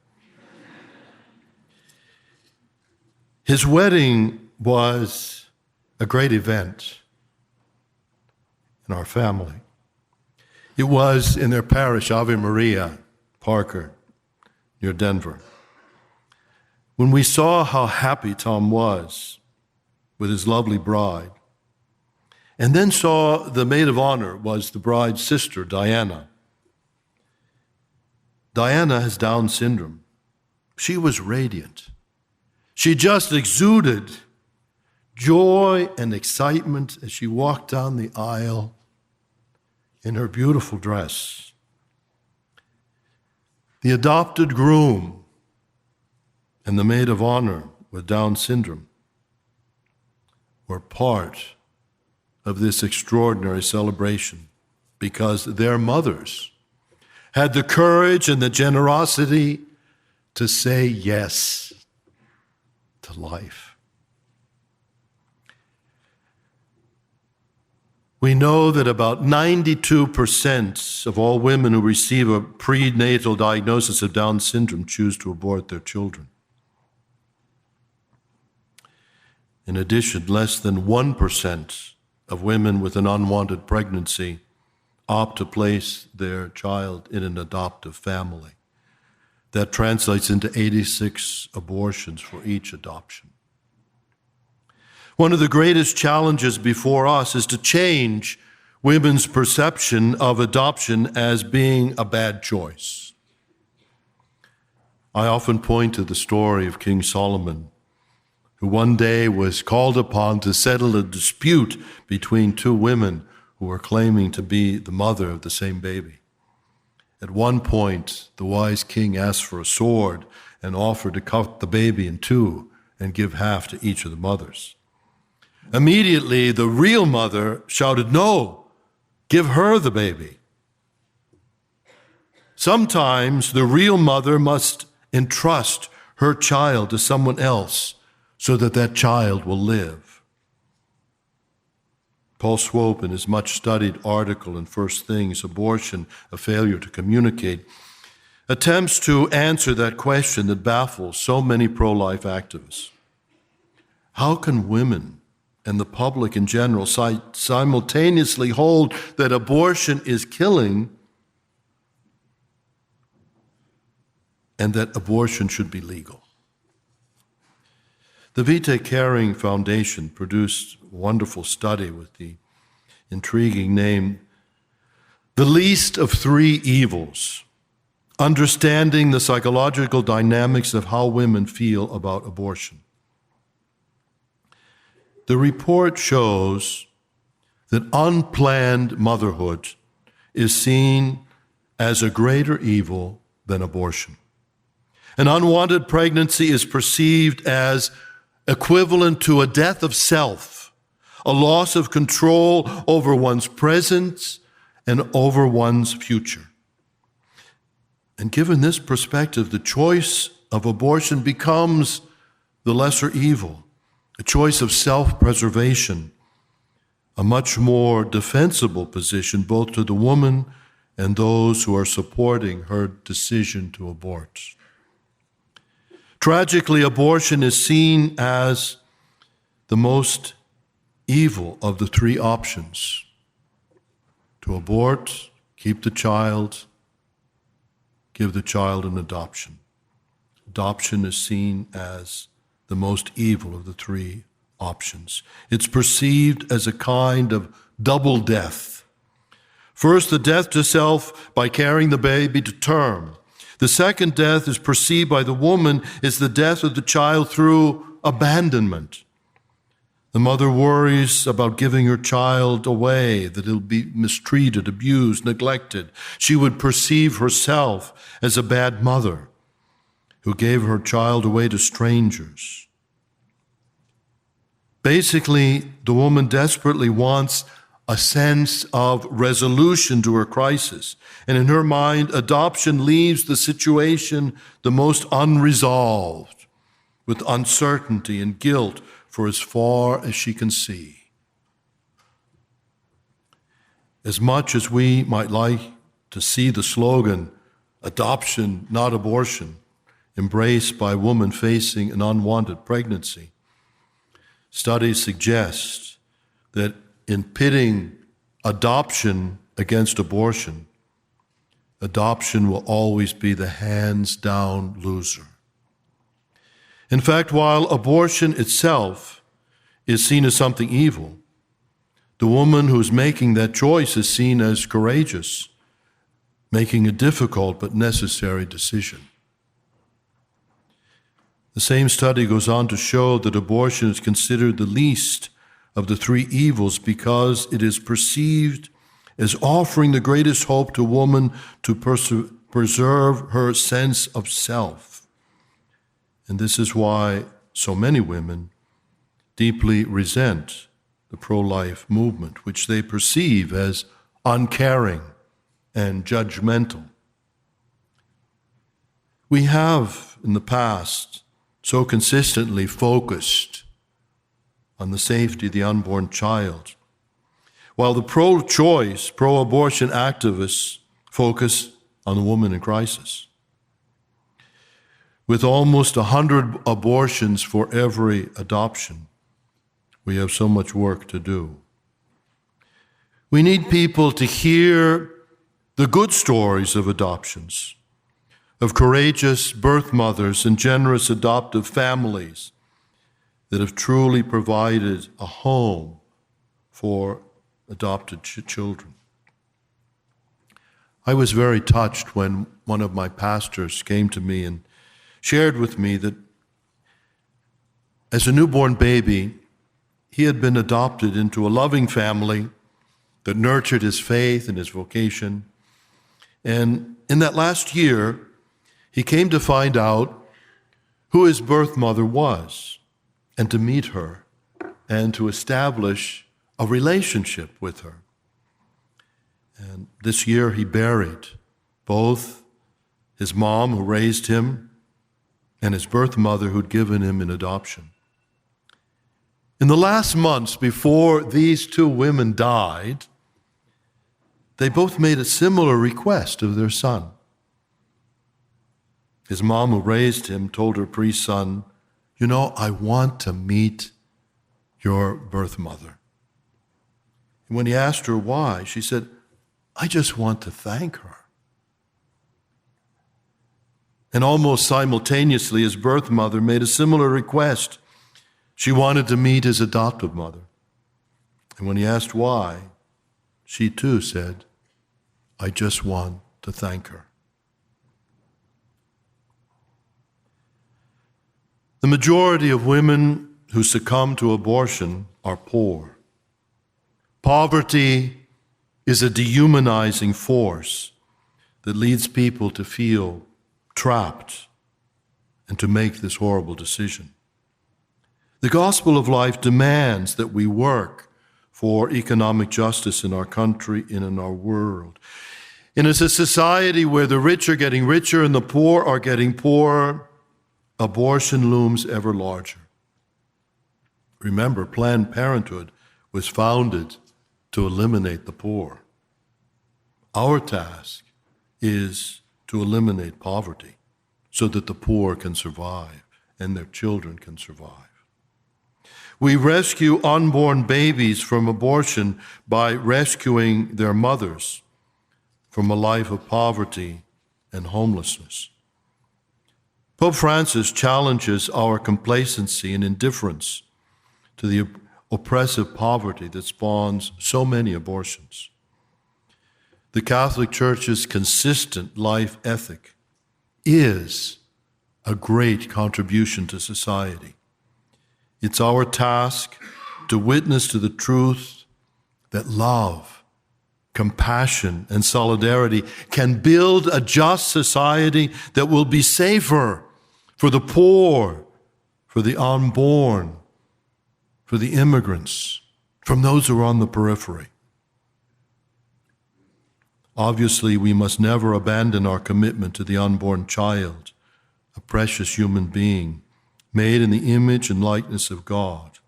His wedding was a great event in our family. It was in their parish, Ave Maria, Parker, near Denver. When we saw how happy Tom was with his lovely bride, and then saw the maid of honor was the bride's sister, Diana. Diana has Down syndrome. She was radiant. She just exuded joy and excitement as she walked down the aisle in her beautiful dress. The adopted groom and the maid of honor with Down syndrome were part of this extraordinary celebration because their mothers had the courage and the generosity to say yes to life. We know that about 92% of all women who receive a prenatal diagnosis of Down syndrome choose to abort their children. In addition, less than 1% of women with an unwanted pregnancy opt to place their child in an adoptive family. That translates into 86 abortions for each adoption. One of the greatest challenges before us is to change women's perception of adoption as being a bad choice. I often point to the story of King Solomon, who one day was called upon to settle a dispute between 2 women who were claiming to be the mother of the same baby. At one point, the wise king asked for a sword and offered to cut the baby in 2 and give half to each of the mothers. Immediately, the real mother shouted, "No, give her the baby." Sometimes the real mother must entrust her child to someone else so that that child will live. Paul Swope, in his much-studied article in First Things, Abortion, a Failure to Communicate, attempts to answer that question that baffles so many pro-life activists. How can women and the public in general simultaneously hold that abortion is killing and that abortion should be legal? The Vitae Caring Foundation produced a wonderful study with the intriguing name, The Least of 3 Evils, Understanding the Psychological Dynamics of How Women Feel About Abortion. The report shows that unplanned motherhood is seen as a greater evil than abortion. An unwanted pregnancy is perceived as equivalent to a death of self, a loss of control over one's present and over one's future. And given this perspective, the choice of abortion becomes the lesser evil, a choice of self-preservation, a much more defensible position both to the woman and those who are supporting her decision to abort. Tragically, abortion is seen as the most evil of the three options: to abort, keep the child, give the child an adoption. Adoption is seen as the most evil of the three options. It's perceived as a kind of double death. First, the death to self by carrying the baby to term. The second death is perceived by the woman as the death of the child through abandonment. The mother worries about giving her child away, that he'll be mistreated, abused, neglected. She would perceive herself as a bad mother who gave her child away to strangers. Basically, the woman desperately wants a sense of resolution to her crisis. And in her mind, adoption leaves the situation the most unresolved, with uncertainty and guilt for as far as she can see. As much as we might like to see the slogan, "Adoption, not abortion," embraced by a woman facing an unwanted pregnancy, studies suggest that in pitting adoption against abortion, adoption will always be the hands-down loser. In fact, while abortion itself is seen as something evil, the woman who's making that choice is seen as courageous, making a difficult but necessary decision. The same study goes on to show that abortion is considered the least of the three evils because it is perceived as offering the greatest hope to woman to preserve her sense of self. And this is why so many women deeply resent the pro-life movement, which they perceive as uncaring and judgmental. We have, in the past, so consistently focused on the safety of the unborn child, while the pro-choice, pro-abortion activists focus on the woman in crisis. With almost 100 abortions for every adoption, we have so much work to do. We need people to hear the good stories of adoptions, of courageous birth mothers and generous adoptive families that have truly provided a home for adopted children. I was very touched when one of my pastors came to me and shared with me that as a newborn baby, he had been adopted into a loving family that nurtured his faith and his vocation. And in that last year, he came to find out who his birth mother was and to meet her and to establish a relationship with her. And this year he buried both his mom who raised him and his birth mother who'd given him in adoption. In the last months before these two women died, they both made a similar request of their son. His mom who raised him told her priest son, "You know, I want to meet your birth mother." And when he asked her why, she said, "I just want to thank her." And almost simultaneously, his birth mother made a similar request. She wanted to meet his adoptive mother. And when he asked why, she too said, "I just want to thank her." The majority of women who succumb to abortion are poor. Poverty is a dehumanizing force that leads people to feel trapped and to make this horrible decision. The gospel of life demands that we work for economic justice in our country and in our world. In a society where the rich are getting richer and the poor are getting poorer, abortion looms ever larger. Remember, Planned Parenthood was founded to eliminate the poor. Our task is to eliminate poverty so that the poor can survive and their children can survive. We rescue unborn babies from abortion by rescuing their mothers from a life of poverty and homelessness. Pope Francis challenges our complacency and indifference to the oppressive poverty that spawns so many abortions. The Catholic Church's consistent life ethic is a great contribution to society. It's our task to witness to the truth that love, compassion, and solidarity can build a just society that will be safer for the poor, for the unborn, for the immigrants, from those who are on the periphery. Obviously, we must never abandon our commitment to the unborn child, a precious human being made in the image and likeness of God.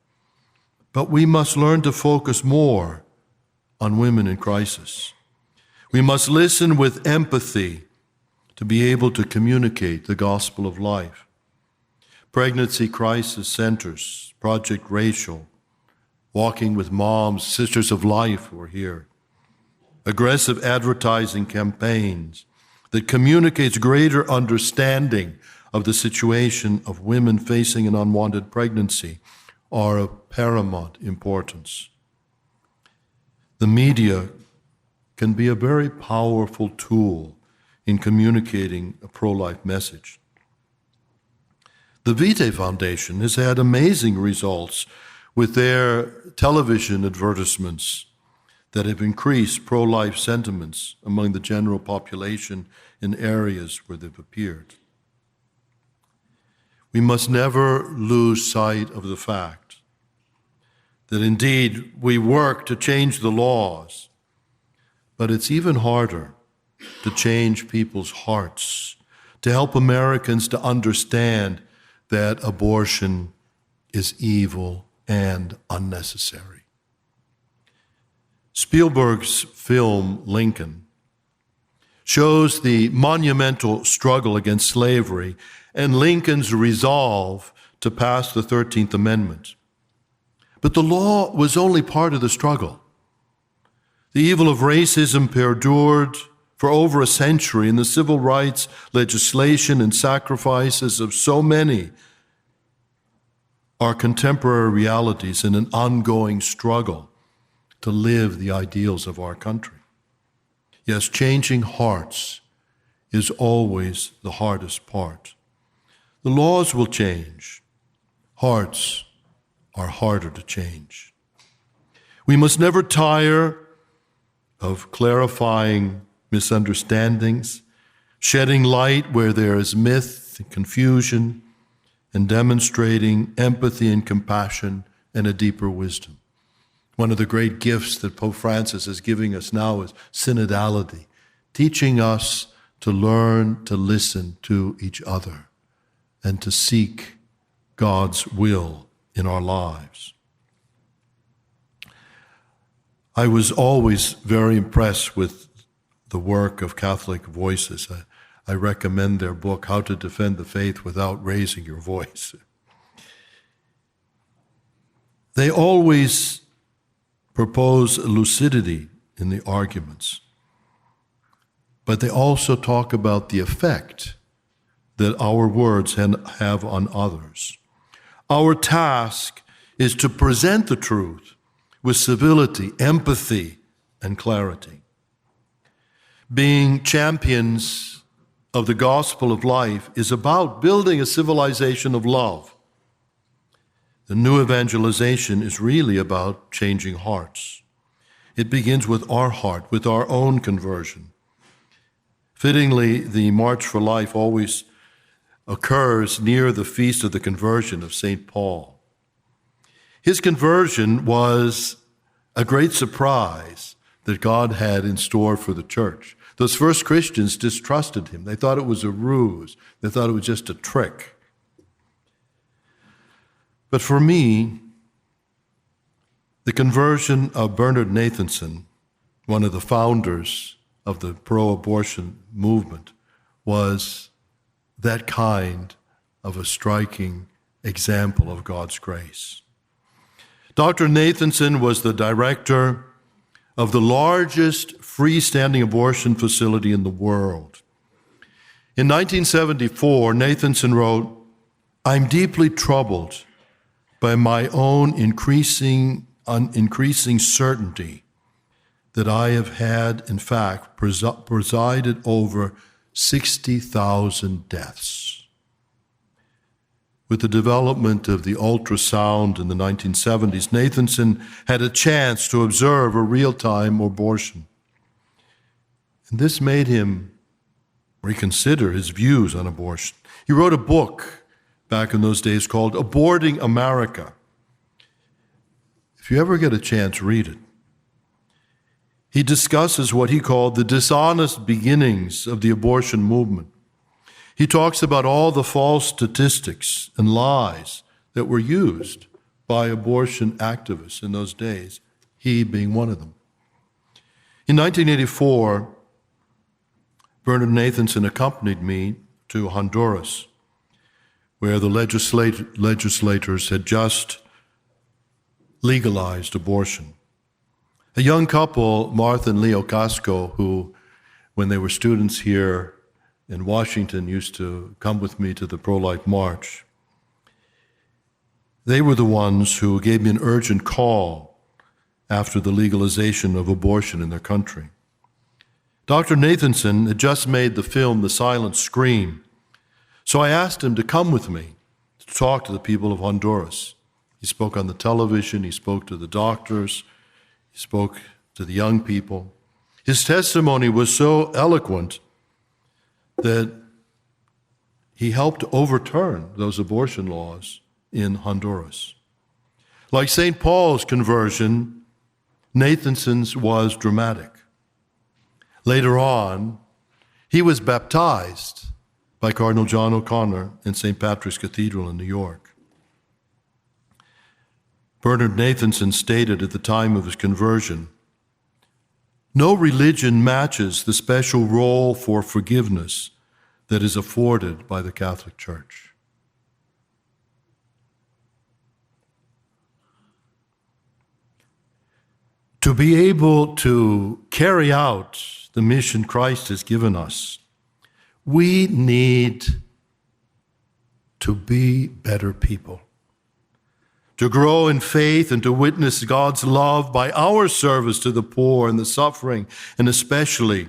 But we must learn to focus more on women in crisis. We must listen with empathy to be able to communicate the gospel of life. Pregnancy crisis centers, Project Rachel, Walking with Moms, Sisters of Life were here. Aggressive advertising campaigns that communicates greater understanding of the situation of women facing an unwanted pregnancy are of paramount importance. The media can be a very powerful tool in communicating a pro-life message. The Vitae Foundation has had amazing results with their television advertisements that have increased pro-life sentiments among the general population in areas where they've appeared. We must never lose sight of the fact that indeed we work to change the laws, but it's even harder to change people's hearts, to help Americans to understand that abortion is evil and unnecessary. Spielberg's film Lincoln shows the monumental struggle against slavery and Lincoln's resolve to pass the 13th Amendment. But the law was only part of the struggle. The evil of racism perdured for over a century, and the civil rights legislation and sacrifices of so many are contemporary realities in an ongoing struggle to live the ideals of our country. Yes, changing hearts is always the hardest part. The laws will change. Hearts are harder to change. We must never tire of clarifying misunderstandings, shedding light where there is myth and confusion, and demonstrating empathy and compassion and a deeper wisdom. One of the great gifts that Pope Francis is giving us now is synodality, teaching us to learn to listen to each other and to seek God's will in our lives. I was always very impressed with the work of Catholic Voices. I recommend their book, How to Defend the Faith Without Raising Your Voice. They always propose lucidity in the arguments, but they also talk about the effect that our words have on others. Our task is to present the truth with civility, empathy, and clarity. Being champions of the gospel of life is about building a civilization of love. The new evangelization is really about changing hearts. It begins with our heart, with our own conversion. Fittingly, the March for Life always occurs near the feast of the conversion of St. Paul. His conversion was a great surprise that God had in store for the church. Those first Christians distrusted him. They thought it was a ruse. They thought it was just a trick. But for me, the conversion of Bernard Nathanson, one of the founders of the pro-abortion movement, was that kind of a striking example of God's grace. Dr. Nathanson was the director of the largest freestanding abortion facility in the world. In 1974, Nathanson wrote, "I'm deeply troubled by my own increasing certainty that I have had, in fact, presided over 60,000 deaths." With the development of the ultrasound in the 1970s, Nathanson had a chance to observe a real-time abortion. And this made him reconsider his views on abortion. He wrote a book back in those days called Aborting America. If you ever get a chance, read it. He discusses what he called the dishonest beginnings of the abortion movement. He talks about all the false statistics and lies that were used by abortion activists in those days, he being one of them. In 1984, Bernard Nathanson accompanied me to Honduras, where the legislators had just legalized abortion. A young couple, Martha and Leo Casco, who, when they were students here in Washington, used to come with me to the pro-life march. They were the ones who gave me an urgent call after the legalization of abortion in their country. Dr. Nathanson had just made the film The Silent Scream, so I asked him to come with me to talk to the people of Honduras. He spoke on the television, he spoke to the doctors, he spoke to the young people. His testimony was so eloquent that he helped overturn those abortion laws in Honduras. Like St. Paul's conversion, Nathanson's was dramatic. Later on, he was baptized by Cardinal John O'Connor in St. Patrick's Cathedral in New York. Bernard Nathanson stated at the time of his conversion, "No religion matches the special role for forgiveness that is afforded by the Catholic Church." To be able to carry out the mission Christ has given us, we need to be better people, to grow in faith and to witness God's love by our service to the poor and the suffering, and especially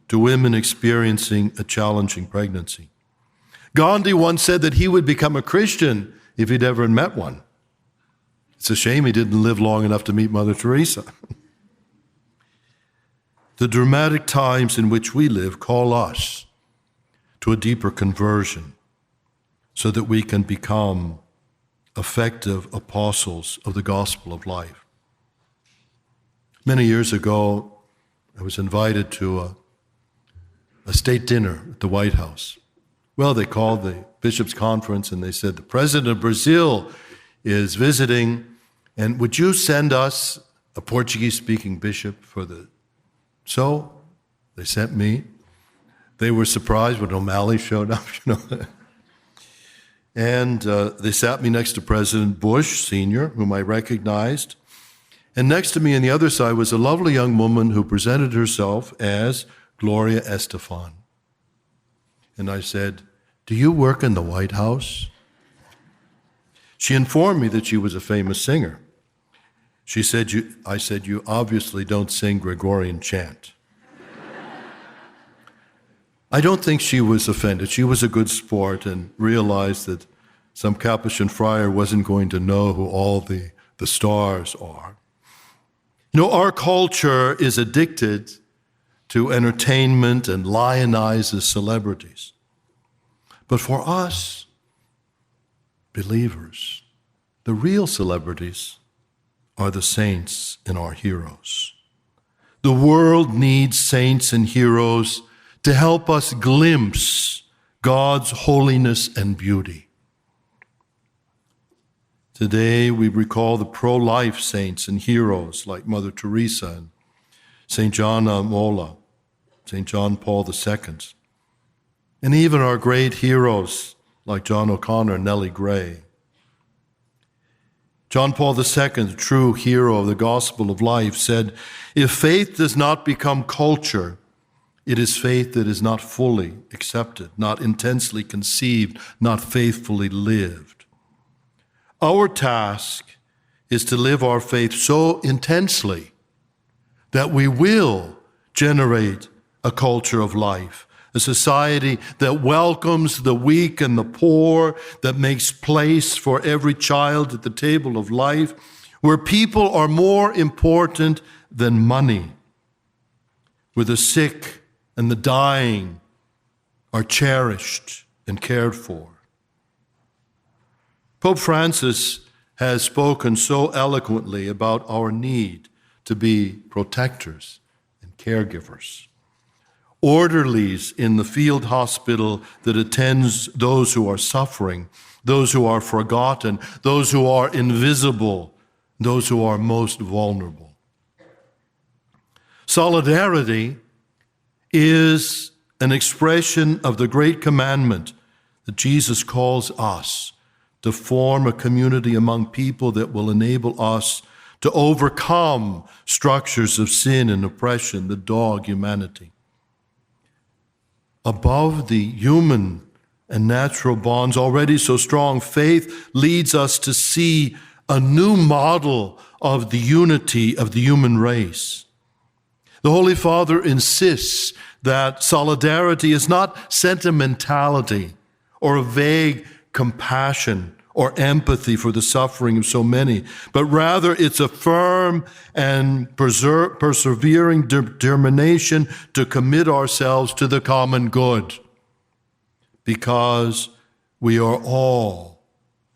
to women experiencing a challenging pregnancy. Gandhi once said that he would become a Christian if he'd ever met one. It's a shame he didn't live long enough to meet Mother Teresa. The dramatic times in which we live call us to a deeper conversion so that we can become effective apostles of the gospel of life. Many years ago, I was invited to a state dinner at the White House. Well, they called the bishops' conference and they said, "The president of Brazil is visiting, and would you send us a Portuguese-speaking bishop for the..." So they sent me. They were surprised when O'Malley showed up, And they sat me next to President Bush, Sr., whom I recognized. And next to me on the other side was a lovely young woman who presented herself as Gloria Estefan. And I said, "Do you work in the White House?" She informed me that she was a famous singer. She said, I said, "You obviously don't sing Gregorian chant." I don't think she was offended. She was a good sport and realized that some Capuchin friar wasn't going to know who all the stars are. You know, our culture is addicted to entertainment and lionizes celebrities. But for us, believers, the real celebrities are the saints and our heroes. The world needs saints and heroes to help us glimpse God's holiness and beauty. Today, we recall the pro-life saints and heroes like Mother Teresa and St. John O'Malley, St. John Paul II, and even our great heroes like John O'Connor and Nellie Gray. John Paul II, the true hero of the gospel of life, said, "If faith does not become culture, it is faith that is not fully accepted, not intensely conceived, not faithfully lived." Our task is to live our faith so intensely that we will generate a culture of life, a society that welcomes the weak and the poor, that makes place for every child at the table of life, where people are more important than money, where the sick and the dying are cherished and cared for. Pope Francis has spoken so eloquently about our need to be protectors and caregivers, orderlies in the field hospital that attends those who are suffering, those who are forgotten, those who are invisible, those who are most vulnerable. Solidarity is an expression of the great commandment that Jesus calls us to form a community among people that will enable us to overcome structures of sin and oppression that dog humanity. Above the human and natural bonds already so strong, faith leads us to see a new model of the unity of the human race. The Holy Father insists that solidarity is not sentimentality or a vague compassion or empathy for the suffering of so many, but rather it's a firm and persevering determination to commit ourselves to the common good, because we are all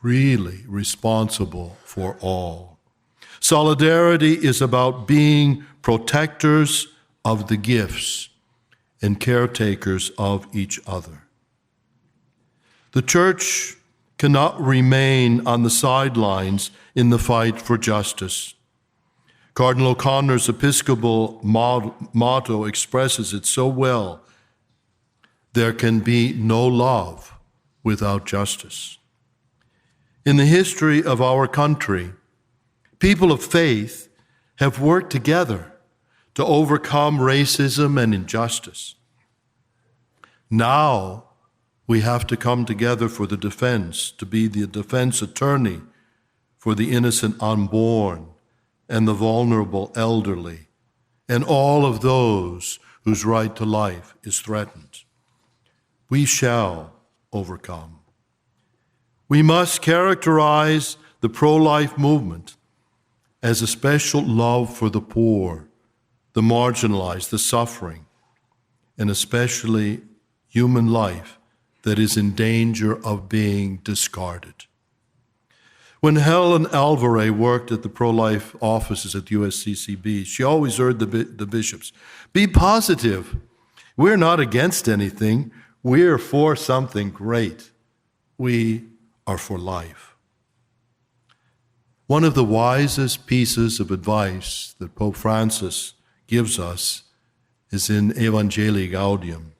really responsible for all. Solidarity is about being protectors of the gifts and caretakers of each other. The Church cannot remain on the sidelines in the fight for justice. Cardinal O'Connor's Episcopal motto expresses it so well: there can be no love without justice. In the history of our country, people of faith have worked together to overcome racism and injustice. Now, we have to come together for the defense, to be the defense attorney for the innocent unborn and the vulnerable elderly, and all of those whose right to life is threatened. We shall overcome. We must characterize the pro-life movement as a special love for the poor, the marginalized, the suffering, and especially human life that is in danger of being discarded. When Helen Alvarez worked at the pro-life offices at USCCB, she always urged the bishops, be positive. We're not against anything. We're for something great. We are for life. One of the wisest pieces of advice that Pope Francis gives us is in Evangelii Gaudium,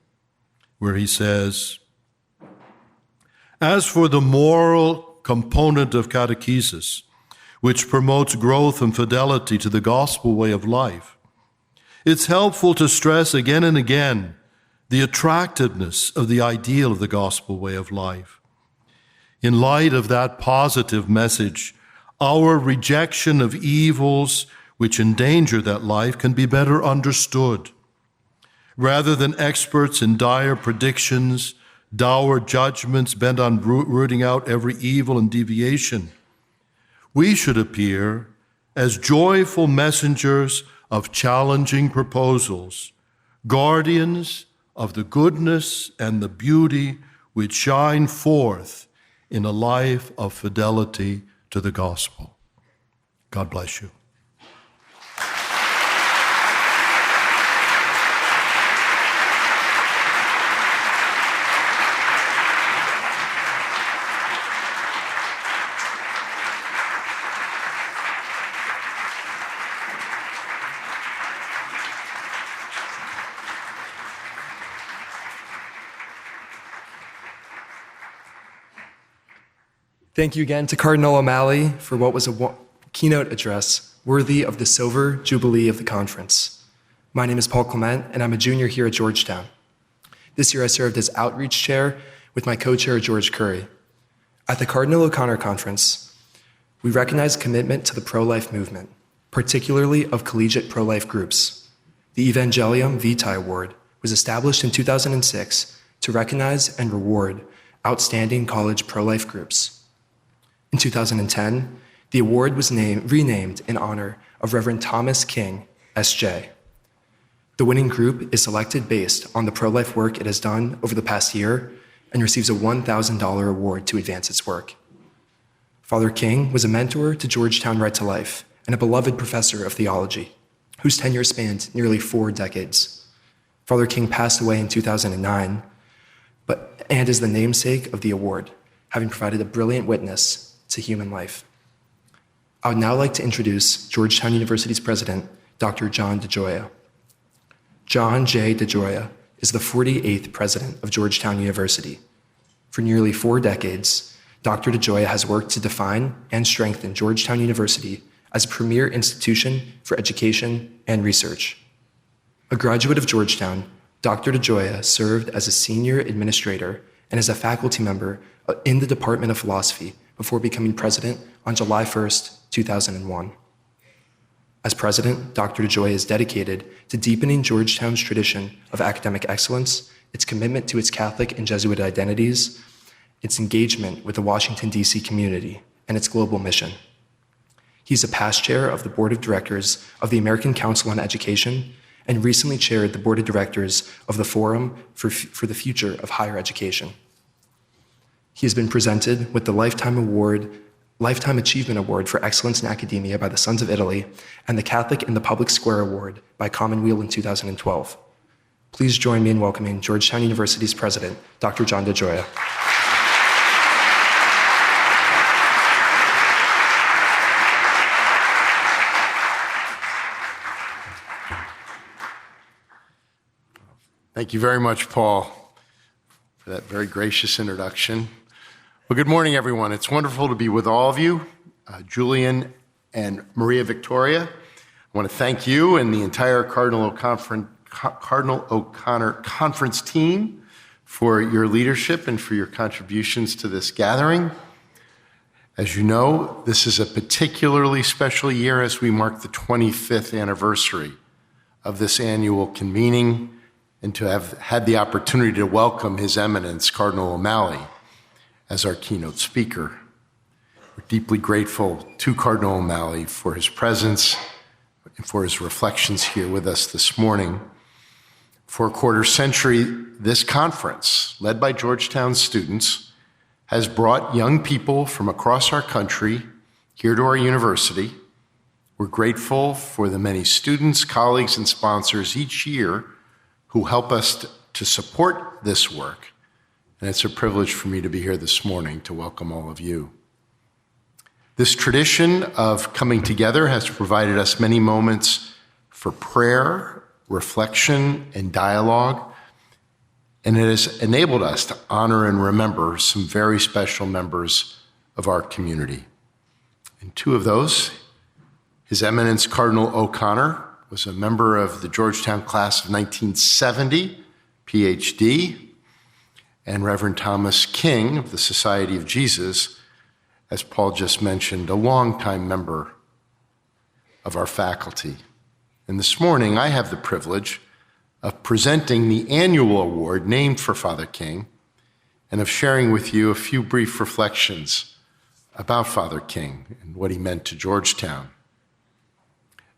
where he says, as for the moral component of catechesis, which promotes growth and fidelity to the gospel way of life, it's helpful to stress again and again the attractiveness of the ideal of the gospel way of life. In light of that positive message, our rejection of evils which endanger that life can be better understood. Rather than experts in dire predictions, dour judgments bent on rooting out every evil and deviation, we should appear as joyful messengers of challenging proposals, guardians of the goodness and the beauty which shine forth in a life of fidelity to the gospel. God bless you. Thank you again to Cardinal O'Malley for what was a keynote address worthy of the silver jubilee of the conference. My name is Paul Clement, and I'm a junior here at Georgetown. This year I served as outreach chair with my co-chair, George Curry. At the Cardinal O'Connor Conference, we recognize commitment to the pro-life movement, particularly of collegiate pro-life groups. The Evangelium Vitae Award was established in 2006 to recognize and reward outstanding college pro-life groups. In 2010, the award was renamed in honor of Reverend Thomas King, S.J. The winning group is selected based on the pro-life work it has done over the past year and receives a $1,000 award to advance its work. Father King was a mentor to Georgetown Right to Life and a beloved professor of theology, whose tenure spanned nearly 4 decades. Father King passed away in 2009, and is the namesake of the award, having provided a brilliant witness to human life. I would now like to introduce Georgetown University's president, Dr. John DeGioia. John J. DeGioia is the 48th president of Georgetown University. For nearly 4 decades, Dr. DeGioia has worked to define and strengthen Georgetown University as a premier institution for education and research. A graduate of Georgetown, Dr. DeGioia served as a senior administrator and as a faculty member in the Department of Philosophy before becoming president on July 1st, 2001. As president, Dr. DeGioia is dedicated to deepening Georgetown's tradition of academic excellence, its commitment to its Catholic and Jesuit identities, its engagement with the Washington, D.C. community, and its global mission. He's a past chair of the board of directors of the American Council on Education and recently chaired the board of directors of the Forum for the Future of Higher Education. He has been presented with the Lifetime Achievement Award for Excellence in Academia by the Sons of Italy and the Catholic in the Public Square Award by Commonweal in 2012. Please join me in welcoming Georgetown University's president, Dr. John DeGioia. Thank you very much, Paul, for that very gracious introduction. Well, good morning, everyone. It's wonderful to be with all of you, Julian and Maria Victoria. I want to thank you and the entire Cardinal O'Connor Conference team for your leadership and for your contributions to this gathering. As you know, this is a particularly special year as we mark the 25th anniversary of this annual convening and to have had the opportunity to welcome His Eminence, Cardinal O'Malley, as our keynote speaker. We're deeply grateful to Cardinal O'Malley for his presence and for his reflections here with us this morning. For a quarter century, this conference, led by Georgetown students, has brought young people from across our country here to our university. We're grateful for the many students, colleagues, and sponsors each year who help us to support this work. And it's a privilege for me to be here this morning to welcome all of you. This tradition of coming together has provided us many moments for prayer, reflection, and dialogue, and it has enabled us to honor and remember some very special members of our community. And 2 of those, His Eminence Cardinal O'Connor was a member of the Georgetown class of 1970, PhD, and Reverend Thomas King of the Society of Jesus, as Paul just mentioned, a longtime member of our faculty. And this morning, I have the privilege of presenting the annual award named for Father King and of sharing with you a few brief reflections about Father King and what he meant to Georgetown.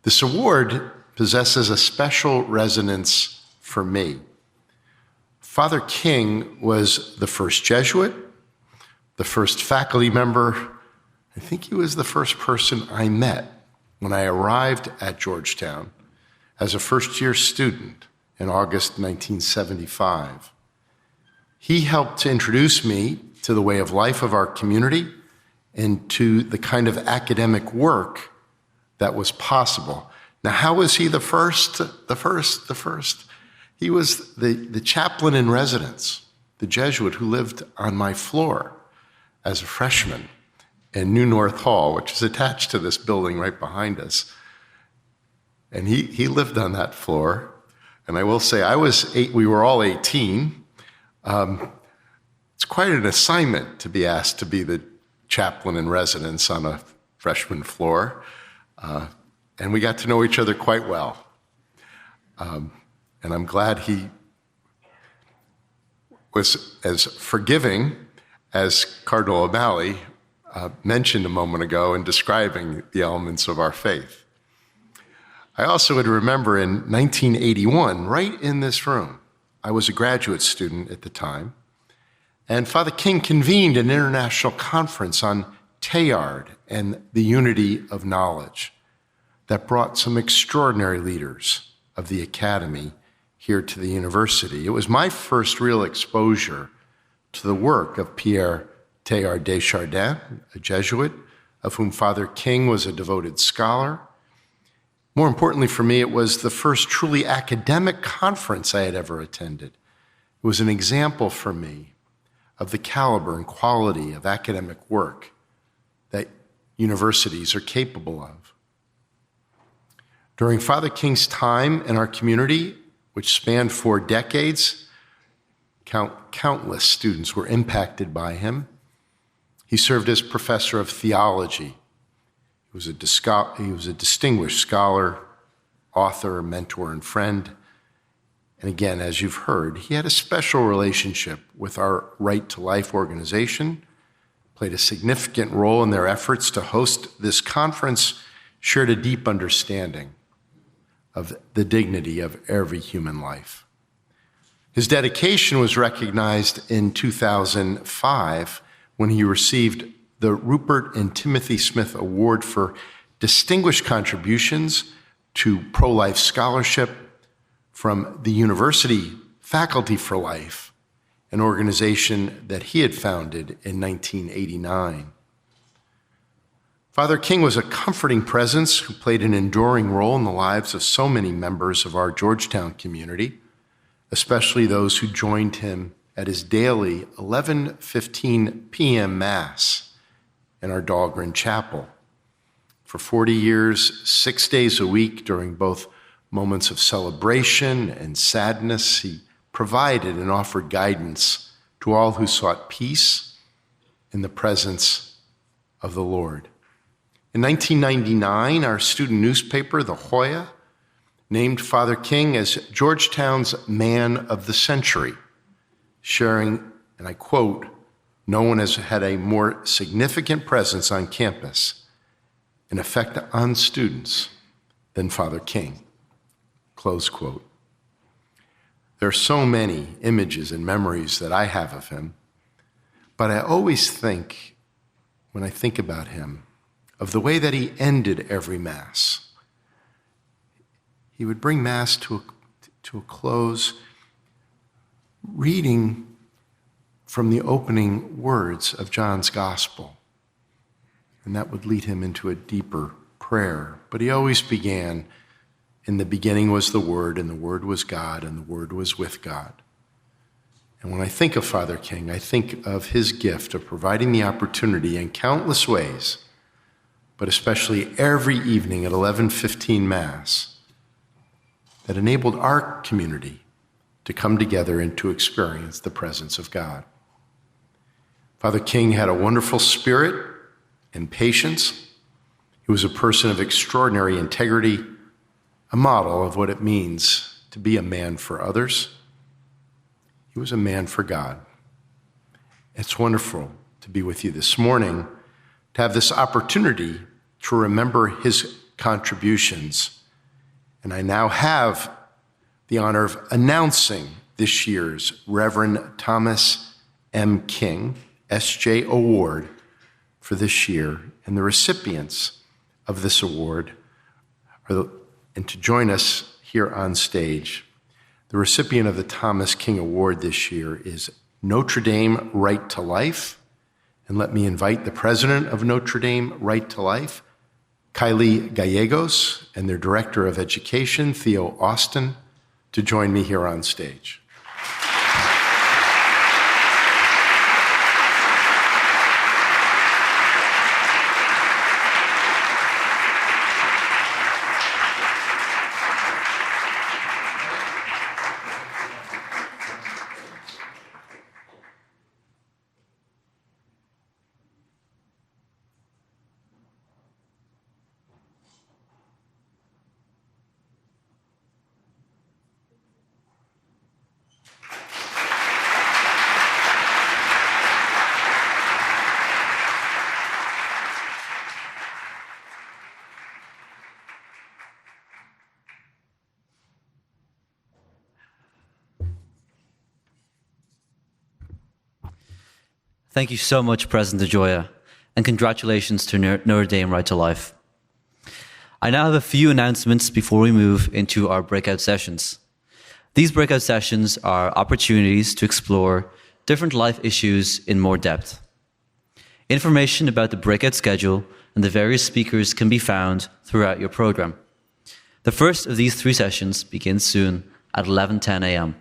This award possesses a special resonance for me. Father King was the first Jesuit, the first faculty member. I think he was the first person I met when I arrived at Georgetown as a first-year student in August 1975. He helped to introduce me to the way of life of our community and to the kind of academic work that was possible. Now, how was he the first? He was the chaplain in residence, the Jesuit who lived on my floor as a freshman in New North Hall, which is attached to this building right behind us. And he lived on that floor. And I will say, we were all 18. It's quite an assignment to be asked to be the chaplain in residence on a freshman floor. And we got to know each other quite well. And I'm glad he was as forgiving as Cardinal O'Malley mentioned a moment ago in describing the elements of our faith. I also would remember in 1981, right in this room, I was a graduate student at the time, and Father King convened an international conference on Teilhard and the unity of knowledge that brought some extraordinary leaders of the academy here to the university. It was my first real exposure to the work of Pierre Teilhard Desjardins, a Jesuit, of whom Father King was a devoted scholar. More importantly for me, it was the first truly academic conference I had ever attended. It was an example for me of the caliber and quality of academic work that universities are capable of. During Father King's time in our community, which spanned 4 decades, countless students were impacted by him. He served as professor of theology. He was a distinguished scholar, author, mentor, and friend. And again, as you've heard, he had a special relationship with our Right to Life organization, played a significant role in their efforts to host this conference, shared a deep understanding of the dignity of every human life. His dedication was recognized in 2005 when he received the Rupert and Timothy Smith Award for distinguished contributions to pro-life scholarship from the University Faculty for Life, an organization that he had founded in 1989. Father King was a comforting presence who played an enduring role in the lives of so many members of our Georgetown community, especially those who joined him at his daily 11:15 p.m. Mass in our Dahlgren Chapel. For 40 years, 6 days a week, during both moments of celebration and sadness, he provided and offered guidance to all who sought peace in the presence of the Lord. In 1999, our student newspaper, The Hoya, named Father King as Georgetown's Man of the Century, sharing, and I quote, "No one has had a more significant presence on campus and effect on students than Father King," close quote. There are so many images and memories that I have of him, but I always think, when I think about him, of the way that he ended every Mass. He would bring Mass to a close, reading from the opening words of John's Gospel, and that would lead him into a deeper prayer. But he always began, "In the beginning was the Word, and the Word was God, and the Word was with God." And when I think of Father King, I think of his gift of providing the opportunity in countless ways, but especially every evening at 11:15 Mass, that enabled our community to come together and to experience the presence of God. Father King had a wonderful spirit and patience. He was a person of extraordinary integrity, a model of what it means to be a man for others. He was a man for God. It's wonderful to be with you this morning, to have this opportunity to remember his contributions And I now have the honor of announcing this year's Reverend Thomas M. King, S.J. Award for this year. And the recipients of this award and to join us here on stage. The recipient of the Thomas King Award this year is Notre Dame Right to Life. And let me invite the president of Notre Dame Right to Life, Kylie Gallegos, and their director of education, Theo Austin, to join me here on stage. Thank you so much, President DeGioia, and congratulations to Notre Dame Right to Life. I now have a few announcements before we move into our breakout sessions. These breakout sessions are opportunities to explore different life issues in more depth. Information about the breakout schedule and the various speakers can be found throughout your program. The first of these 3 sessions begins soon at 11:10 a.m.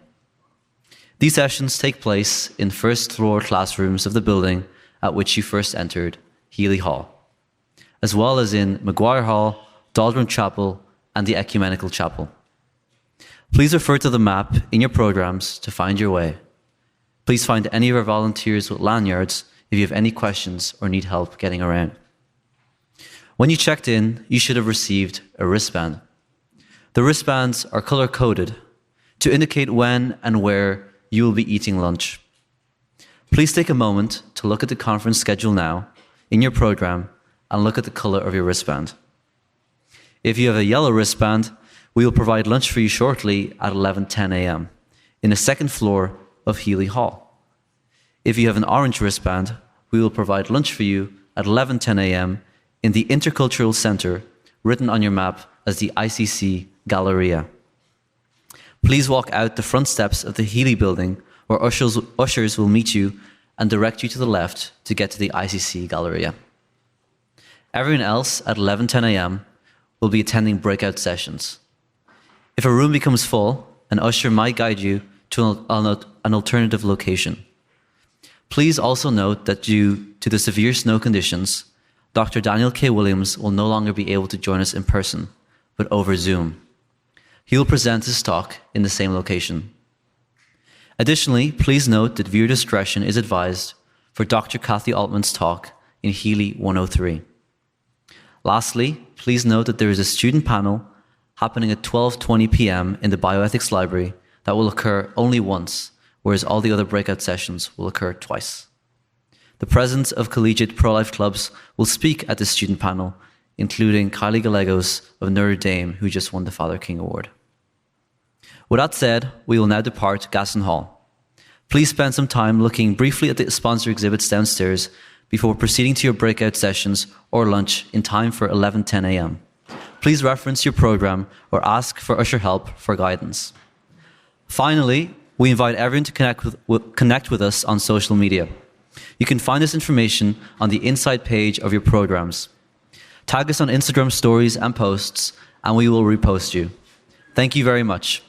These sessions take place in first-floor classrooms of the building at which you first entered, Healy Hall, as well as in Maguire Hall, Dahlgren Chapel, and the Ecumenical Chapel. Please refer to the map in your programs to find your way. Please find any of our volunteers with lanyards if you have any questions or need help getting around. When you checked in, you should have received a wristband. The wristbands are color-coded to indicate when and where you will be eating lunch. Please take a moment to look at the conference schedule now in your program and look at the color of your wristband. If you have a yellow wristband, we will provide lunch for you shortly at 11:10 a.m. in the second floor of Healy Hall. If you have an orange wristband, we will provide lunch for you at 11:10 a.m. in the Intercultural Center, written on your map as the ICC Galleria. Please walk out the front steps of the Healy building, where ushers will meet you and direct you to the left to get to the ICC Galleria. Everyone else at 11:10 a.m. will be attending breakout sessions. If a room becomes full, an usher might guide you to an alternative location. Please also note that due to the severe snow conditions, Dr. Daniel K. Williams will no longer be able to join us in person, but over Zoom. He will present his talk in the same location. Additionally, please note that viewer discretion is advised for Dr. Kathy Altman's talk in Healy 103. Lastly, please note that there is a student panel happening at 12:20 p.m. in the Bioethics Library that will occur only once, whereas all the other breakout sessions will occur twice. The presidents of collegiate pro-life clubs will speak at this student panel, including Kylie Gallegos of Notre Dame, who just won the Father King Award. With that said, we will now depart Gaston Hall. Please spend some time looking briefly at the sponsor exhibits downstairs before proceeding to your breakout sessions or lunch in time for 11:10 a.m. Please reference your program or ask for usher help for guidance. Finally, we invite everyone to connect with us on social media. You can find this information on the inside page of your programs. Tag us on Instagram stories and posts, and we will repost you. Thank you very much.